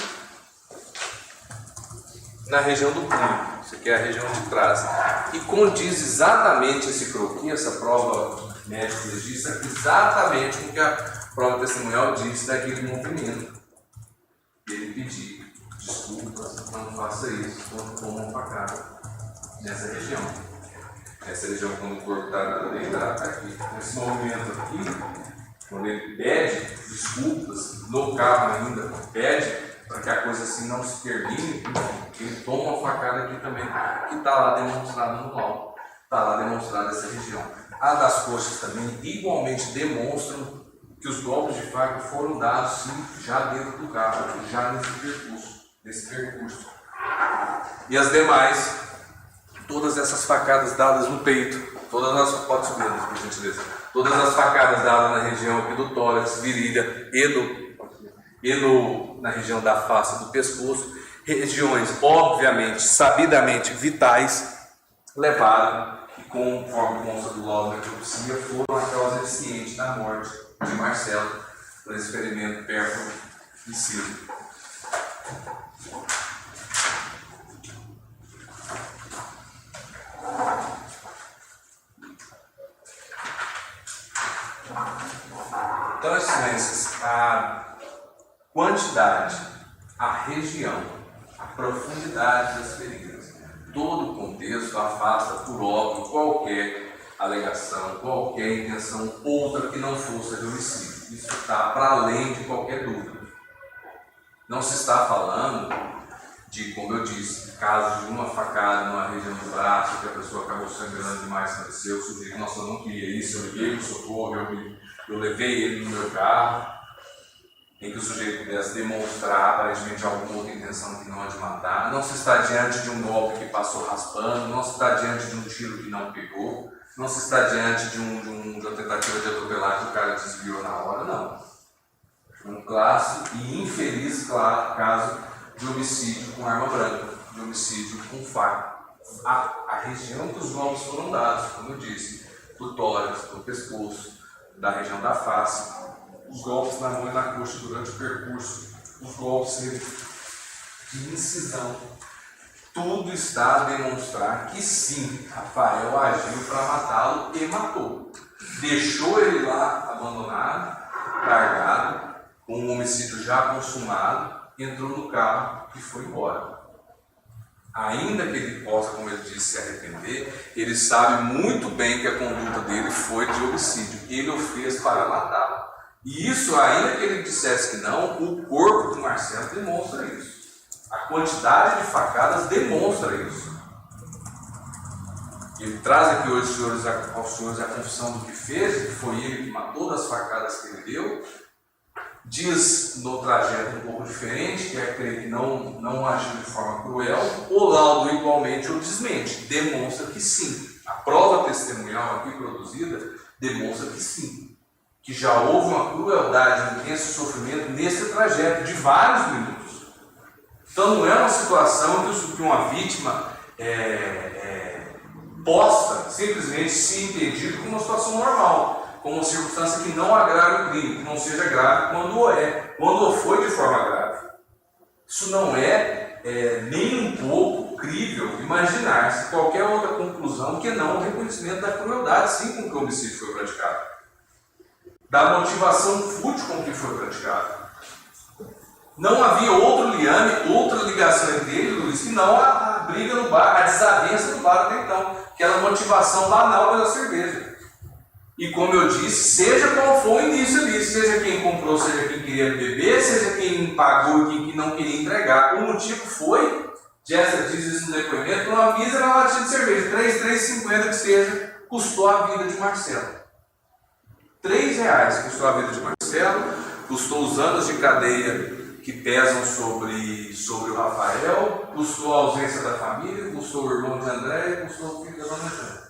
na região do punho. Isso aqui é a região de trás. E condiz exatamente esse croquis, essa prova médica registra exatamente o que a prova testemunhal disse daquele movimento. Ele pediu desculpas, não faça isso, quando toma uma facada nessa região. Essa região, quando o corpo está deitado, aqui. Nesse movimento aqui, quando ele pede desculpas, no carro ainda, pede para que a coisa assim não se termine, ele toma uma facada aqui também, que está lá demonstrado no laudo. Está lá demonstrada essa região. A das coxas também igualmente demonstram que os golpes de faca foram dados sim, já dentro do carro, já nesse percurso. E as demais, todas essas facadas dadas no peito, pode subir, por gentileza, todas as facadas dadas na região aqui do tórax, virilha na região da face do pescoço, regiões obviamente, sabidamente vitais, levaram e conforme consta do laudo da necropsia, foram a causa eficiente da morte de Marcelo por esse ferimento pérfido. Então, excelências, a quantidade, a região, a profundidade das feridas, todo o contexto afasta por óbvio qualquer alegação, qualquer intenção outra que não fosse de homicídio. Isso está para além de qualquer dúvida. Não se está falando de, como eu disse, casos de uma facada numa região do braço, que a pessoa acabou sangrando demais, faleceu, o sujeito, nossa, eu não queria isso, eu liguei para o socorro, eu levei ele no meu carro, em que o sujeito pudesse demonstrar aparentemente alguma outra intenção que não a de matar. Não se está diante de um golpe que passou raspando, não se está diante de um tiro que não pegou, não se está diante de uma tentativa de atropelar que o cara desviou na hora, não. Um clássico e infeliz caso de homicídio com arma branca, de homicídio com faca. A região que os golpes foram dados, como eu disse, do tórax, do pescoço, da região da face, os golpes na mão e na coxa durante o percurso, os golpes de incisão. Tudo está a demonstrar que sim, Rafael agiu para matá-lo e matou. Deixou ele lá abandonado, largado, com um homicídio já consumado, entrou no carro e foi embora. Ainda que ele possa, como ele disse, se arrepender, ele sabe muito bem que a conduta dele foi de homicídio. Ele o fez para matá-lo. E isso, ainda que ele dissesse que não, o corpo do Marcelo demonstra isso. A quantidade de facadas demonstra isso. Ele traz aqui hoje aos senhores a confissão do que fez, que foi ele que matou, das facadas que ele deu. Diz no trajeto um pouco diferente, que é crer que não agiu de forma cruel. O laudo igualmente o desmente, demonstra que sim. A prova testemunhal aqui produzida demonstra que sim. Que já houve uma crueldade, um intenso sofrimento nesse trajeto de vários minutos. Então não é uma situação que uma vítima possa simplesmente se entender como uma situação normal, como uma circunstância que não agrave o crime, que não seja grave quando o é, quando o foi de forma grave. Isso não é nem um pouco crível imaginar-se qualquer outra conclusão que não o reconhecimento da crueldade, sim, com que o homicídio foi praticado, da motivação fútil com que foi praticado. Não havia outro liame, outra ligação entre ele e Luiz, senão a briga no bar, a desavença do bar até então, aquela motivação banal pela cerveja. E como eu disse, seja qual for o início ali, seja quem comprou, seja quem queria beber, seja quem pagou e quem não queria entregar, o motivo foi, Jessa diz isso no depoimento, uma mísera latinha de cerveja, R$3,50 que seja, custou a vida de Marcelo. R$3 custou a vida de Marcelo, custou os anos de cadeia que pesam sobre o Rafael, custou a ausência da família, custou o irmão de André e custou o filho da dona Jana.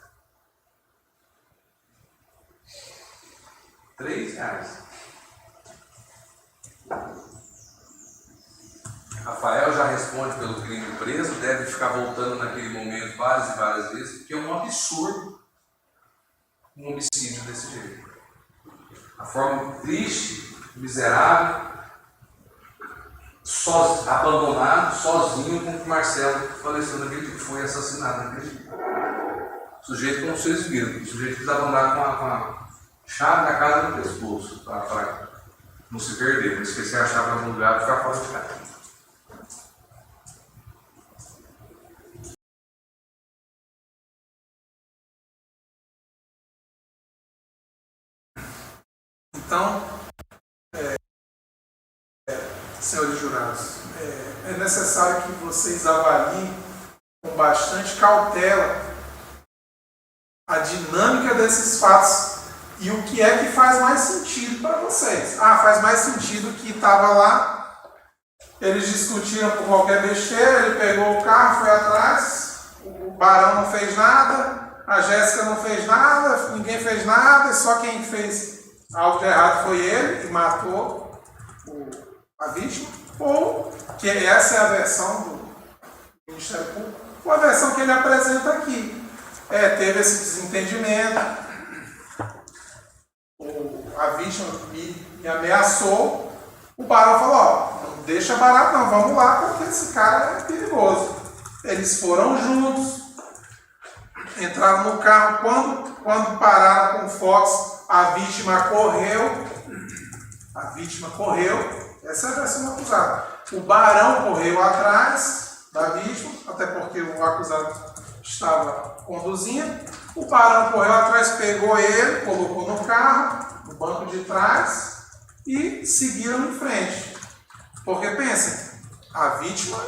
R$3. Rafael já responde pelo crime preso, deve ficar voltando naquele momento várias e várias vezes, porque é um absurdo um homicídio desse jeito. A forma triste, miserável, abandonado, sozinho, com que Marcelo faleceu naquele dia, que foi assassinado naquele dia. O sujeito, como vocês viram, o sujeito precisava andar com a chave da casa no pescoço, para não se perder, não esquecer a chave em algum lugar e ficar fora de casa. Então, senhores jurados, é necessário que vocês avaliem com bastante cautela a dinâmica desses fatos e o que é que faz mais sentido para vocês. Faz mais sentido que estava lá, eles discutiram por qualquer besteira, ele pegou o carro, foi atrás, o Barão não fez nada, a Jéssica não fez nada, ninguém fez nada, e só quem fez algo de errado foi ele, que matou a vítima, ou que essa é a versão do Ministério Público, ou a versão que ele apresenta aqui. Teve esse desentendimento, a vítima me ameaçou, o Barão falou, não deixa barato não, vamos lá, porque esse cara é perigoso. Eles foram juntos, entraram no carro, quando pararam com o Fox, a vítima correu, A vítima correu, essa é a versão do acusado. O barão correu atrás da vítima, até porque o acusado estava conduzindo. O barão correu atrás, pegou ele, colocou no carro, no banco de trás e seguiram em frente. Porque pensem, a vítima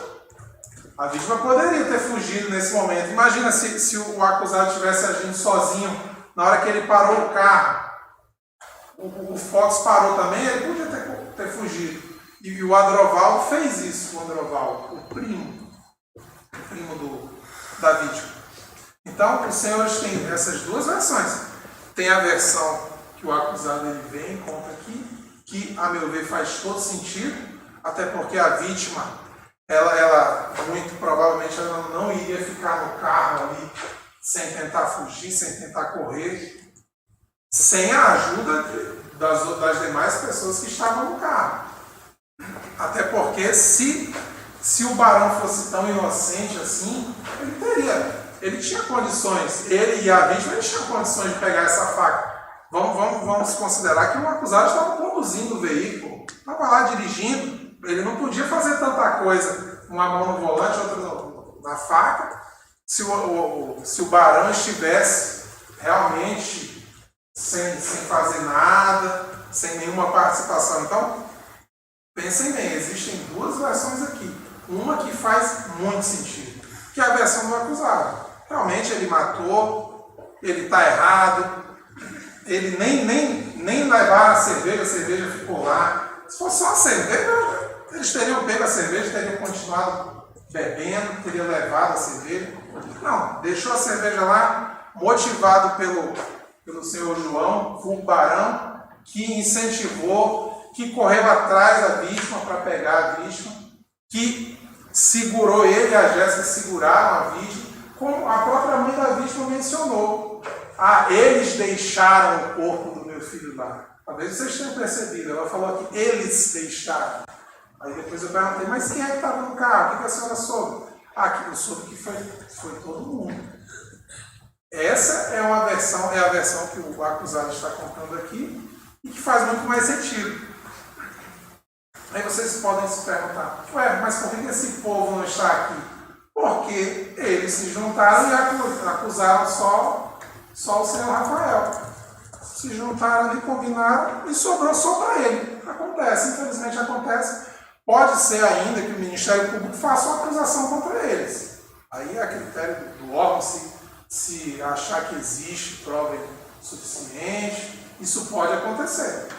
poderia ter fugido nesse momento. Imagina se o acusado estivesse agindo sozinho na hora que ele parou o carro. O Fox parou também, ele podia ter fugido. E o Adrovaldo fez isso, o Adrovaldo, o primo da vítima. Então, os senhores têm essas duas versões. Tem a versão que o acusado ele vem e conta aqui, que, a meu ver, faz todo sentido, até porque a vítima, ela muito provavelmente, ela não iria ficar no carro ali, sem tentar fugir, sem tentar correr, sem a ajuda das demais pessoas que estavam no carro. Até porque se o barão fosse tão inocente assim, ele tinha condições, ele e a vítima, eles tinham condições de pegar essa faca. Vamos considerar que o acusado estava conduzindo o veículo, estava lá dirigindo, ele não podia fazer tanta coisa, uma mão no volante, outra na faca. Se o barão estivesse realmente sem fazer nada, sem nenhuma participação. Então, pensem bem, existem duas versões aqui. Uma que faz muito sentido, que é a versão do acusado. Realmente ele matou, ele está errado, ele nem levaram a cerveja ficou lá. Se fosse só a cerveja, eles teriam pego a cerveja, teriam continuado bebendo, teriam levado a cerveja. Não, deixou a cerveja lá, motivado pelo senhor João, o barão, que incentivou, que correu atrás da vítima para pegar a vítima, que segurou ele e a Jéssica, seguraram a vítima, como a própria mãe da vítima mencionou. Eles deixaram o corpo do meu filho lá. Talvez vocês tenham percebido, ela falou que eles deixaram. Aí depois eu perguntei, mas quem é que estava no carro? O que a senhora soube? Que eu soube que foi todo mundo. Essa é a versão que o acusado está contando aqui e que faz muito mais sentido. Aí vocês podem se perguntar, mas por que esse povo não está aqui? Porque eles se juntaram e acusaram só o senhor Rafael. Se juntaram e combinaram e sobrou só para ele. Acontece, infelizmente acontece. Pode ser ainda que o Ministério Público faça uma acusação contra eles. Aí é a critério do órgão, se achar que existe prova suficiente, isso pode acontecer.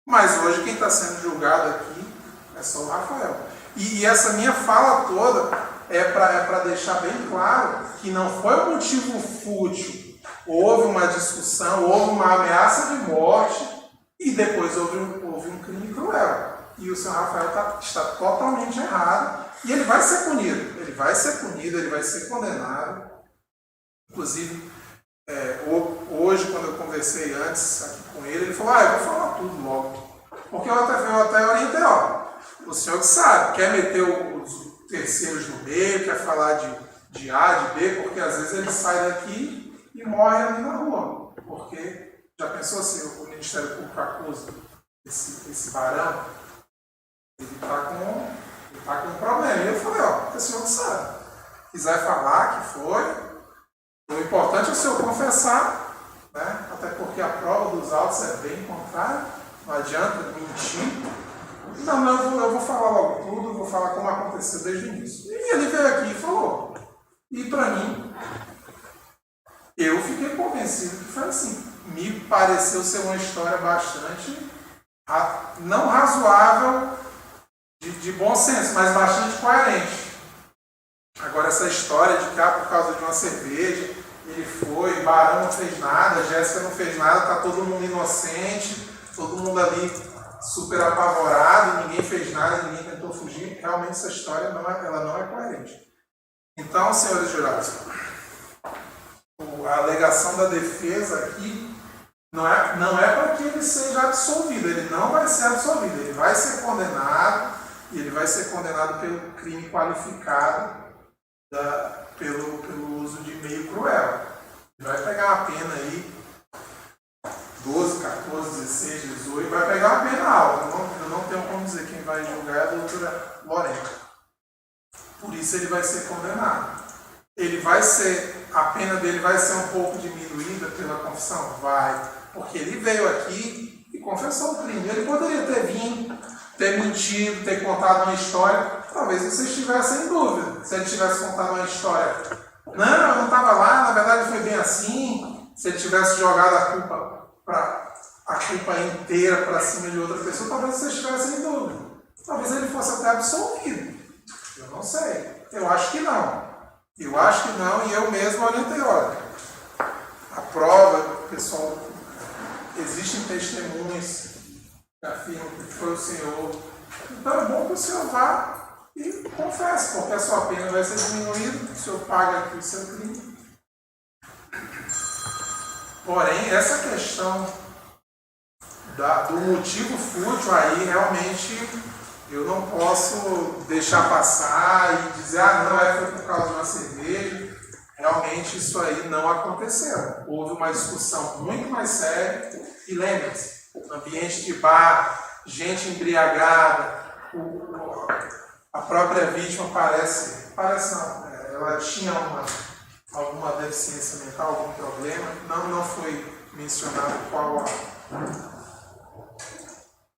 Mas hoje quem está sendo julgado aqui é só o Rafael. E essa minha fala toda é para deixar bem claro que não foi um motivo fútil. Houve uma discussão, houve uma ameaça de morte e depois houve um crime cruel. E o senhor Rafael está totalmente errado e ele vai ser punido. Ele vai ser condenado. Inclusive, hoje, quando eu conversei antes aqui com ele falou, eu vou falar tudo logo. Porque eu até orientei, o senhor que sabe, quer meter os terceiros no meio, quer falar de A, de B, porque às vezes ele sai daqui e morre ali na rua. Porque, já pensou se o Ministério Público acusa esse barão? Ele está com um problema. E eu falei, o senhor que sabe. Quiser falar que foi, o importante é o senhor confessar, né? Até porque a prova dos autos é bem contrária, não adianta mentir. Não, eu vou falar logo tudo, vou falar como aconteceu desde o início. E ele veio aqui e falou. E para mim, eu fiquei convencido que foi assim. Me pareceu ser uma história bastante, não razoável, de bom senso, mas bastante coerente. Agora essa história de cá por causa de uma cerveja, ele foi, Barão não fez nada, Jéssica não fez nada, está todo mundo inocente, todo mundo ali super apavorado, ninguém fez nada, ninguém tentou fugir. Realmente essa história ela não é coerente. Então, senhores jurados, a alegação da defesa aqui não é para que ele seja absolvido, ele não vai ser absolvido, ele vai ser condenado, e ele vai ser condenado pelo crime qualificado pelo uso de meio cruel. Ele vai pegar uma pena aí, 12, 14, 16, 18, vai pegar uma pena alta. isso ele vai ser condenado. A pena dele vai ser um pouco diminuída pela confissão? Vai, porque ele veio aqui e confessou o crime. Ele poderia ter vindo, ter mentido, ter contado uma história. Talvez vocês estivessem em dúvida. Se ele tivesse contado uma história, não, eu não estava lá, na verdade foi bem assim. Se ele tivesse jogado a culpa inteira para cima de outra pessoa, talvez vocês estivessem em dúvida. Talvez ele fosse até absolvido. Eu não sei. Eu acho que não. Eu acho que não, e eu mesmo orientei, olha, a prova, pessoal, existem testemunhas que afirmam que foi o Senhor. Então é bom que o Senhor vá e confesse, porque a sua pena vai ser diminuída, o Senhor paga aqui o seu crime. Porém, essa questão do motivo fútil aí, realmente, eu não posso deixar passar e dizer, não, foi por causa de uma cerveja. Realmente isso aí não aconteceu. Houve uma discussão muito mais séria. E lembre-se, ambiente de bar, gente embriagada, a própria vítima parece não, ela tinha alguma deficiência mental, algum problema. Não foi mencionado qual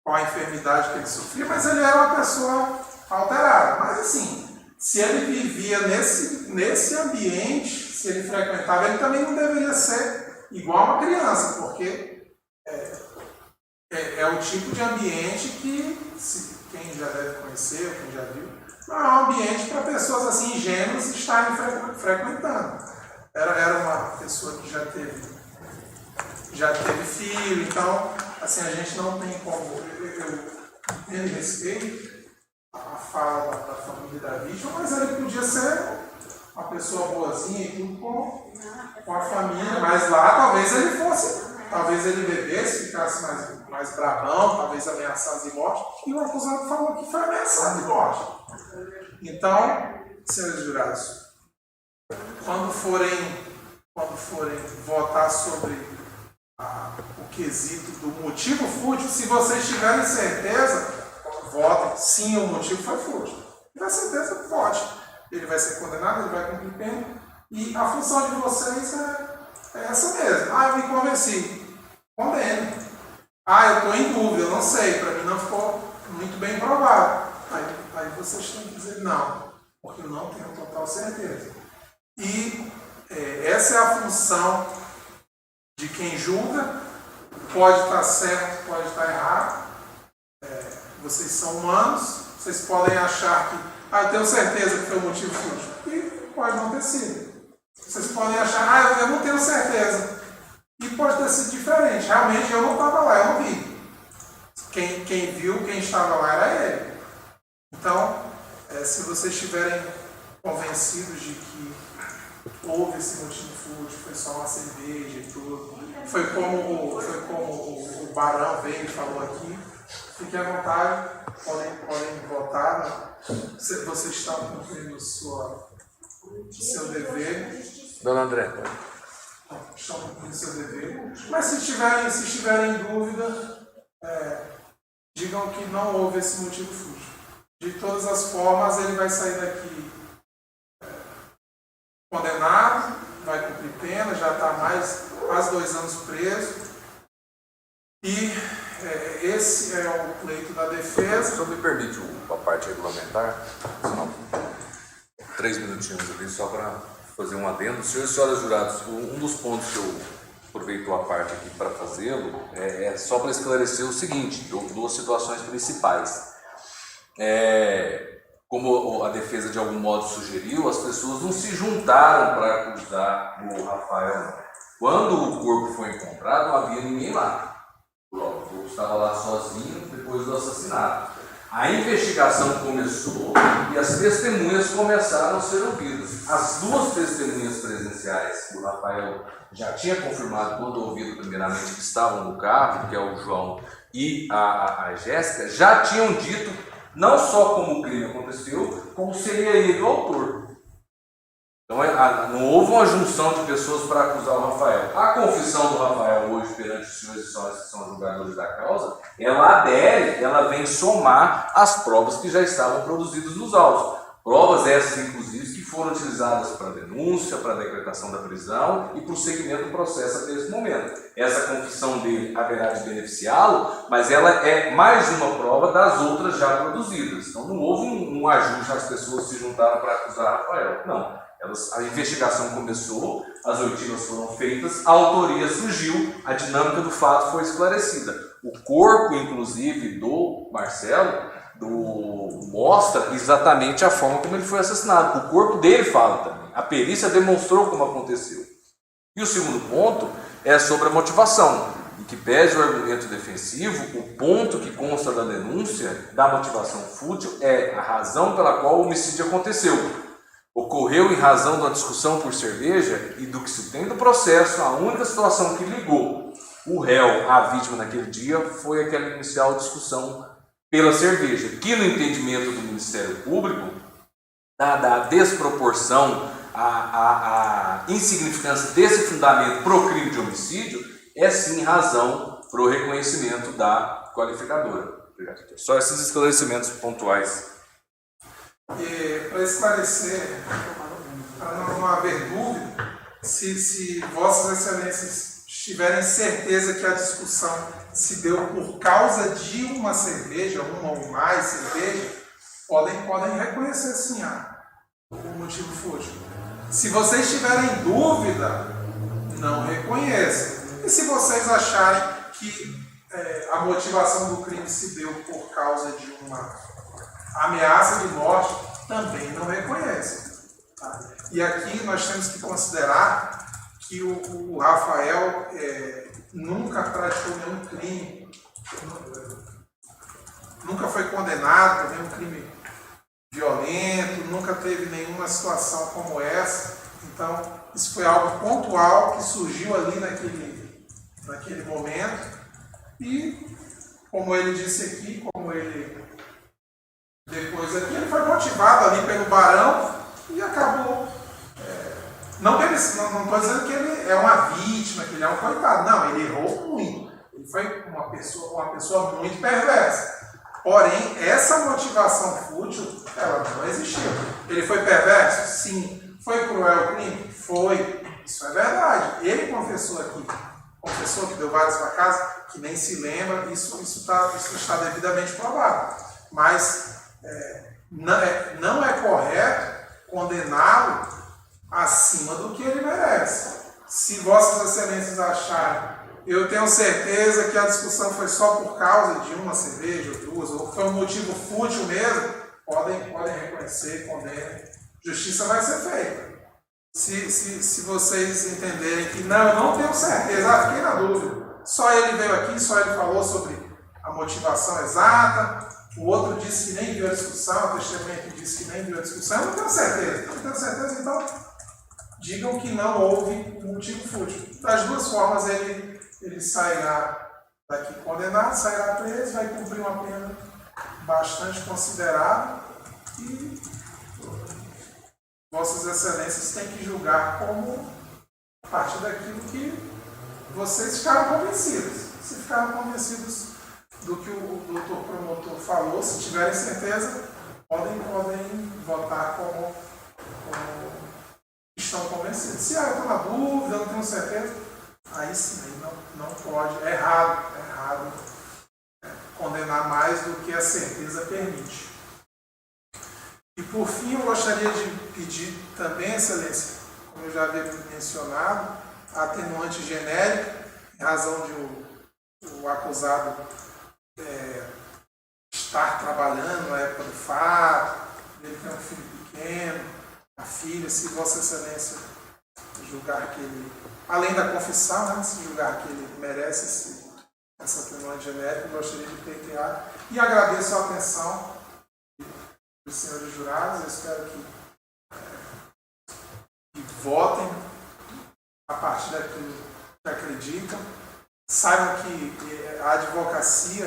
a enfermidade que ele sofria, mas ele era uma pessoa alterada. Mas assim, se ele vivia nesse ambiente, se ele frequentava, ele também não deveria ser igual a uma criança, porque é o tipo de ambiente que, quem já deve conhecer, ou quem já viu, não é um ambiente para pessoas assim ingênuas estarem frequentando. Era uma pessoa que já teve filho, então assim, a gente não tem como, eu entendo respeito a fala da família da vítima, mas ele podia ser uma pessoa boazinha e tudo com a família, mas lá talvez ele bebesse, ficasse mais brabão, talvez ameaçasse de morte, e o acusado falou que foi ameaçado de morte. Então, senhores jurados, quando forem votar sobre o quesito do motivo fútil, se vocês tiverem certeza, votem sim, o motivo foi fútil. Se tiver certeza, vote. Ele vai ser condenado, ele vai cumprir pena, e a função de vocês é essa mesmo. Eu me convenci. Condene. Eu estou em dúvida, eu não sei, para mim não ficou muito bem provado. Aí vocês têm que dizer não, porque eu não tenho total certeza. E essa é a função de quem julga. Pode estar certo, pode estar errado. Vocês são humanos, vocês podem achar que eu tenho certeza que foi o motivo fútil. E pode não ter sido. Vocês podem achar, eu não tenho certeza. E pode ter sido diferente. Realmente eu não estava lá, eu não vi. Quem viu, quem estava lá era ele. Então, se vocês estiverem convencidos de que houve esse motivo fútil, foi só uma cerveja e tudo, foi como o Barão veio e falou aqui, fiquem à vontade, podem votar, vocês estão cumprindo o seu dever. Dona André. Estão cumprindo o seu dever. Mas se estiverem em dúvida, digam que não houve esse motivo fútil. De todas as formas, ele vai sair daqui condenado, vai cumprir pena, já está quase 2 anos preso. E esse é o pleito da defesa. Só me permite a parte regulamentar, senão 3 minutinhos ali só para fazer um adendo. Senhores e senhoras jurados, um dos pontos que eu aproveito a parte aqui para fazê-lo é só para esclarecer o seguinte, 2 situações principais. Como a defesa de algum modo sugeriu, as pessoas não se juntaram para acusar o Rafael. Quando o corpo foi encontrado, não havia ninguém lá. O corpo estava lá sozinho depois do assassinato. A investigação começou e as testemunhas começaram a ser ouvidas. As 2 testemunhas presenciais que o Rafael já tinha confirmado quando ouvido primeiramente que estavam no carro, que é o João e a Jéssica, já tinham dito não só como o crime aconteceu, como seria ele o autor. Então não houve uma junção de pessoas para acusar o Rafael. A confissão do Rafael hoje perante os senhores e senhoras que são julgadores da causa, ela vem somar as provas que já estavam produzidas nos autos. Provas essas, inclusive, que foram utilizadas para denúncia, para decretação da prisão e para o segmento do processo até esse momento. Essa confissão dele haverá de beneficiá-lo, mas ela é mais uma prova das outras já produzidas. Então não houve um ajuste, as pessoas se juntaram para acusar Rafael. Não. A investigação começou, as oitivas foram feitas, a autoria surgiu, a dinâmica do fato foi esclarecida. O corpo, inclusive, do Marcelo, mostra exatamente a forma como ele foi assassinado. O corpo dele fala também. A perícia demonstrou como aconteceu. E o segundo ponto é sobre a motivação. Em que pese o argumento defensivo, o ponto que consta da denúncia da motivação fútil é a razão pela qual o homicídio aconteceu. Ocorreu em razão da discussão por cerveja e do que se tem do processo, a única situação que ligou o réu à vítima naquele dia foi aquela inicial discussão pela cerveja, que no entendimento do Ministério Público, dada a desproporção, a insignificância desse fundamento para o crime de homicídio, é sim razão para o reconhecimento da qualificadora. Obrigado. Só esses esclarecimentos pontuais. E para esclarecer, para não haver dúvida, se Vossas Excelências tiverem certeza que a discussão se deu por causa de uma cerveja, uma ou mais cervejas, podem reconhecer sim o motivo fútil. Se vocês tiverem dúvida, não reconheçam. E se vocês acharem que a motivação do crime se deu por causa de uma ameaça de morte, também não reconhecem. Tá? E aqui nós temos que considerar que o Rafael nunca praticou nenhum crime, nunca foi condenado por nenhum crime violento, nunca teve nenhuma situação como essa. Então, isso foi algo pontual que surgiu ali naquele momento. E, como ele disse aqui, como ele depois aqui, ele foi motivado ali pelo barão e acabou. Não estou dizendo que ele é uma vítima, que ele é um coitado. Não, ele errou muito. Ele foi uma pessoa muito perversa. Porém, essa motivação fútil, ela não existiu. Ele foi perverso? Sim. Foi cruel o crime? Foi. Isso é verdade. Ele confessou aqui. Confessou que deu várias facadas, que nem se lembra. Isso está devidamente provado. Mas não é correto condená-lo acima do que ele merece. Se Vossas Excelências acharem, eu tenho certeza que a discussão foi só por causa de uma cerveja ou duas, ou foi um motivo fútil mesmo, podem reconhecer, condenem. Justiça vai ser feita. Se vocês entenderem que não, eu não tenho certeza, fiquei na dúvida. Só ele veio aqui, só ele falou sobre a motivação exata, o outro disse que nem viu a discussão, o testemunha que disse que nem viu a discussão, eu não tenho certeza. Não tenho certeza, então digam que não houve motivo fútil. Das duas formas, ele sairá daqui condenado, sairá preso, vai cumprir uma pena bastante considerável e Vossas Excelências têm que julgar como a partir daquilo que vocês ficaram convencidos. Se ficaram convencidos do que o doutor promotor falou, se tiverem certeza, podem votar como estão convencidos. Se eu estou na dúvida, não tenho certeza, aí sim, não pode, é errado condenar mais do que a certeza permite. E por fim, eu gostaria de pedir também, Excelência, como eu já havia mencionado, a atenuante genérica, em razão de o acusado estar trabalhando na época do fato, ele tem um filho pequeno, a filha, se Vossa Excelência julgar que ele, além da confissão, se julgar que ele merece essa atenuante genérica, eu gostaria de pleitear e agradeço a atenção dos senhores jurados. Eu espero que votem a partir daquilo que acreditam. Saibam que a advocacia,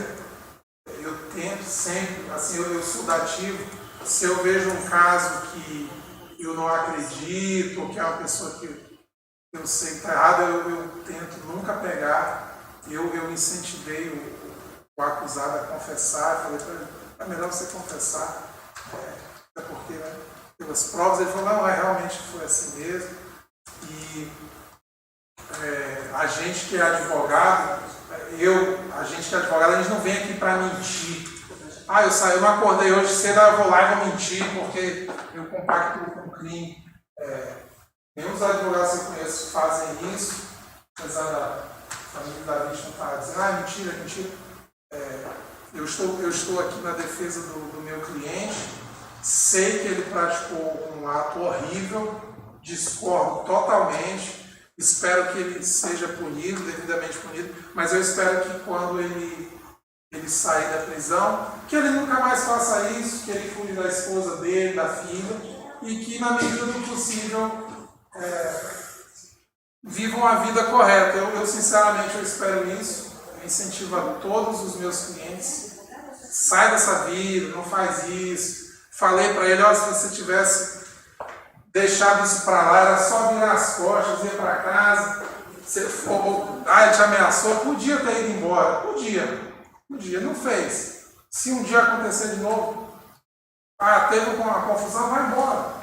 eu tento sempre, assim, eu sou dativo, se eu vejo um caso que eu não acredito, ou que é uma pessoa que eu sei que está errada, eu tento nunca pegar. Eu incentivei o acusado a confessar, falei para ele, é melhor você confessar, até porque, né? pelas provas, ele falou, não, realmente foi assim mesmo. E a gente que é advogado, a gente que é advogado, a gente não vem aqui para mentir. Eu não acordei hoje cedo, eu vou lá e vou mentir porque eu compacto com o crime. Nenhum dos advogados que eu conheço fazem isso, apesar da família da vítima estar dizendo, mentira, mentira. Eu estou aqui na defesa do meu cliente, sei que ele praticou um ato horrível, discordo totalmente, espero que ele seja punido, devidamente punido, mas eu espero que quando ele sair da prisão, que ele nunca mais faça isso, que ele cuide da esposa dele, da filha, e que na medida do possível vivam a vida correta. Eu sinceramente eu espero isso, eu incentivo a todos os meus clientes, sai dessa vida, não faz isso. Falei para ele, se você tivesse deixado isso para lá, era só virar as costas, ir para casa, ele te ameaçou, podia ter ido embora, podia, não fez. Se um dia acontecer de novo, teve uma confusão, vai embora.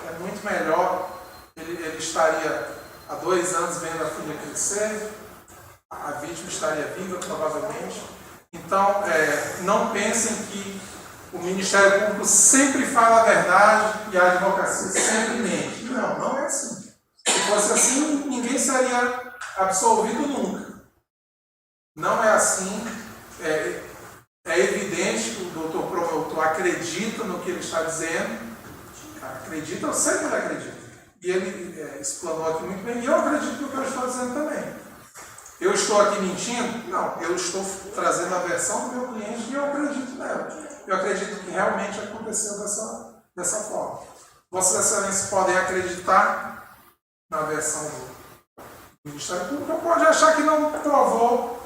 É muito melhor, ele estaria há 2 anos vendo a filha crescer, a vítima estaria viva provavelmente. Então, não pensem que o Ministério Público sempre fala a verdade e a advocacia sempre mente. Não é assim. Se fosse assim, ninguém seria absolvido nunca. Não é assim. É evidente que o doutor promotor acredita no que ele está dizendo. Acredita, eu sei que ele acredita. E ele explanou aqui muito bem. E eu acredito no que eu estou dizendo também. Eu estou aqui mentindo? Não, eu estou trazendo a versão do meu cliente e eu acredito nela. Eu acredito que realmente aconteceu dessa forma. Vossas Excelências podem acreditar na versão do Ministério Público, ou pode achar que não provou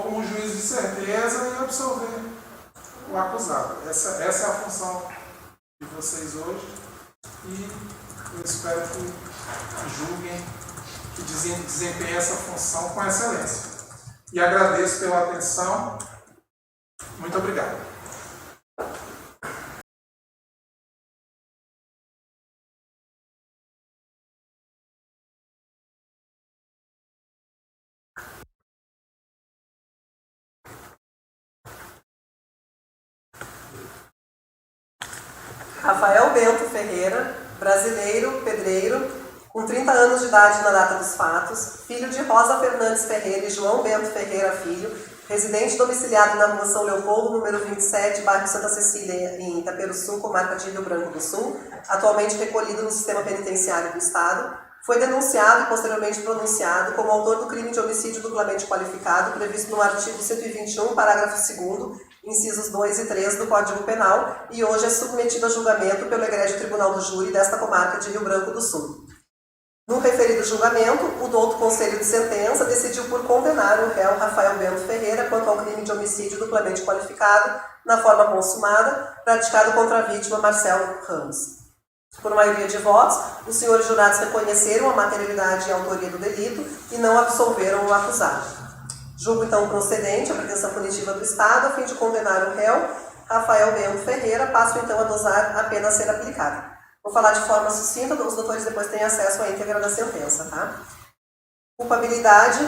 com um juízo de certeza e absolver o acusado. Essa é a função de vocês hoje e eu espero que julguem, que desempenhem essa função com excelência. E agradeço pela atenção. Muito obrigado. Rafael Bento Ferreira, brasileiro, pedreiro, com 30 anos de idade na data dos fatos, filho de Rosa Fernandes Ferreira e João Bento Ferreira Filho, residente domiciliado na rua São Leopoldo, número 27, bairro Santa Cecília, em Itaperuçu, comarca de Rio Branco do Sul, atualmente recolhido no sistema penitenciário do Estado, foi denunciado e posteriormente pronunciado como autor do crime de homicídio duplamente qualificado, previsto no artigo 121, parágrafo 2º, incisos 2 e 3 do Código Penal, e hoje é submetido a julgamento pelo Egrégio Tribunal do Júri desta comarca de Rio Branco do Sul. No referido julgamento, o douto Conselho de Sentença decidiu por condenar o réu Rafael Bento Ferreira quanto ao crime de homicídio duplamente qualificado, na forma consumada, praticado contra a vítima Marcelo Ramos. Por maioria de votos, os senhores jurados reconheceram a materialidade e a autoria do delito e não absolveram o acusado. Julgo então procedente a pretensão punitiva do Estado a fim de condenar o réu Rafael Bento Ferreira, passo então a dosar a pena a ser aplicada. Vou falar de forma sucinta, os doutores depois têm acesso à íntegra da sentença, tá? Culpabilidade,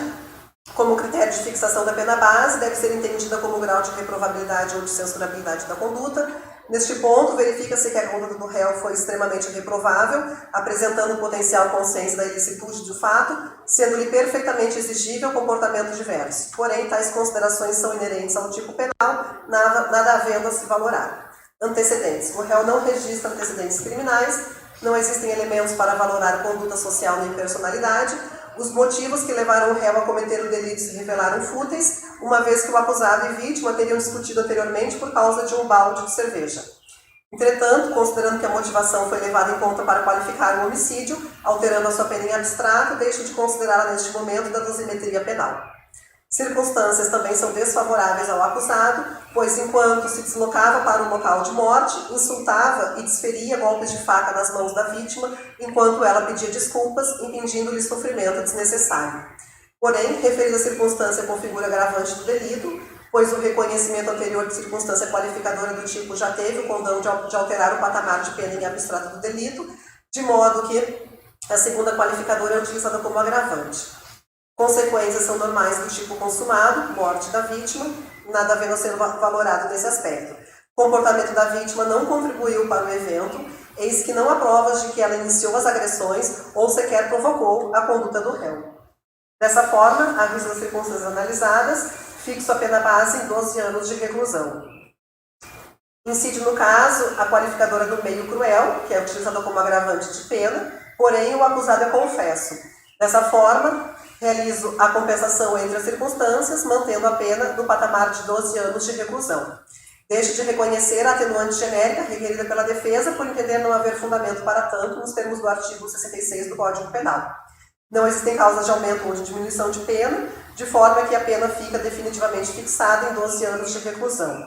como critério de fixação da pena base, deve ser entendida como grau de reprovabilidade ou de censurabilidade da conduta. Neste ponto, verifica-se que a conduta do réu foi extremamente reprovável, apresentando potencial consciência da ilicitude do fato, sendo-lhe perfeitamente exigível comportamento diverso. Porém, tais considerações são inerentes ao tipo penal, nada havendo a se valorar. Antecedentes. O réu não registra antecedentes criminais, não existem elementos para valorar conduta social nem personalidade, os motivos que levaram o réu a cometer o delito se revelaram fúteis, uma vez que o acusado e vítima teriam discutido anteriormente por causa de um balde de cerveja. Entretanto, considerando que a motivação foi levada em conta para qualificar o homicídio, alterando a sua pena em abstrato, deixo de considerá-la neste momento da dosimetria penal. Circunstâncias também são desfavoráveis ao acusado, pois enquanto se deslocava para o local de morte, insultava e desferia golpes de faca nas mãos da vítima, enquanto ela pedia desculpas, impedindo-lhe sofrimento desnecessário. Porém, referida circunstância configura agravante do delito, pois o reconhecimento anterior de circunstância qualificadora do tipo já teve o condão de alterar o patamar de pena em abstrato do delito, de modo que a segunda qualificadora é utilizada como agravante. Consequências são normais do tipo consumado, morte da vítima, nada havendo a ser valorado nesse aspecto. O comportamento da vítima não contribuiu para o evento, eis que não há provas de que ela iniciou as agressões ou sequer provocou a conduta do réu. Dessa forma, à vista das circunstâncias analisadas, fixo a pena base em 12 anos de reclusão. Incide no caso a qualificadora do meio cruel, que é utilizada como agravante de pena, porém o acusado é confesso. Dessa forma, realizo a compensação entre as circunstâncias, mantendo a pena no patamar de 12 anos de reclusão. Deixo de reconhecer a atenuante genérica requerida pela defesa por entender não haver fundamento para tanto nos termos do artigo 66 do Código Penal. Não existem causas de aumento ou de diminuição de pena, de forma que a pena fica definitivamente fixada em 12 anos de reclusão.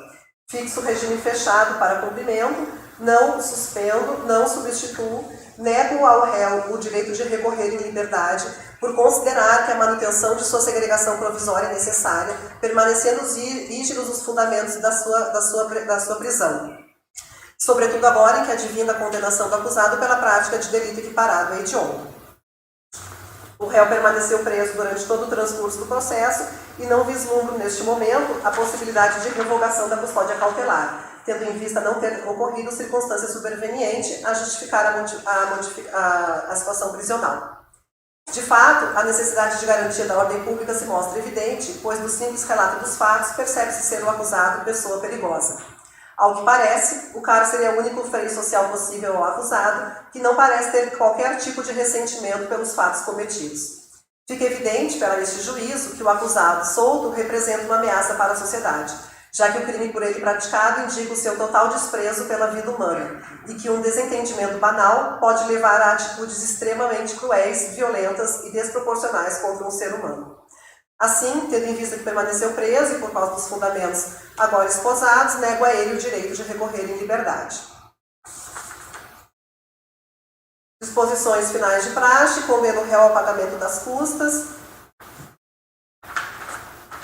Fixo o regime fechado para cumprimento, não suspendo, não substituo, nego ao réu o direito de recorrer em liberdade, por considerar que a manutenção de sua segregação provisória é necessária, permanecendo rígidos os fundamentos da sua prisão. Sobretudo agora em que advinda a condenação do acusado pela prática de delito equiparado a hediondo. O réu permaneceu preso durante todo o transcurso do processo e não vislumbro neste momento a possibilidade de revogação da custódia cautelar, tendo em vista não ter ocorrido circunstância superveniente a justificar a situação prisional. De fato, a necessidade de garantia da ordem pública se mostra evidente, pois no simples relato dos fatos percebe-se ser o acusado pessoa perigosa. Ao que parece, o cárcere é o único freio social possível ao acusado, que não parece ter qualquer tipo de ressentimento pelos fatos cometidos. Fica evidente, para este juízo, que o acusado solto representa uma ameaça para a sociedade, já que o crime por ele praticado indica o seu total desprezo pela vida humana, e que um desentendimento banal pode levar a atitudes extremamente cruéis, violentas e desproporcionais contra um ser humano. Assim, tendo em vista que permaneceu preso e por causa dos fundamentos agora esposados, nego a ele o direito de recorrer em liberdade. Disposições finais de praxe, condena o réu ao pagamento das custas.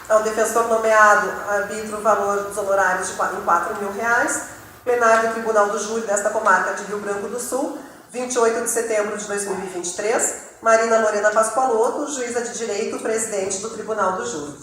Ao defensor nomeado, arbitra o valor dos honorários em R$4.000. Plenário do Tribunal do Júri desta comarca de Rio Branco do Sul, 28 de setembro de 2023, Marina Lorena Pascoaloto, juíza de direito, presidente do Tribunal do Júri.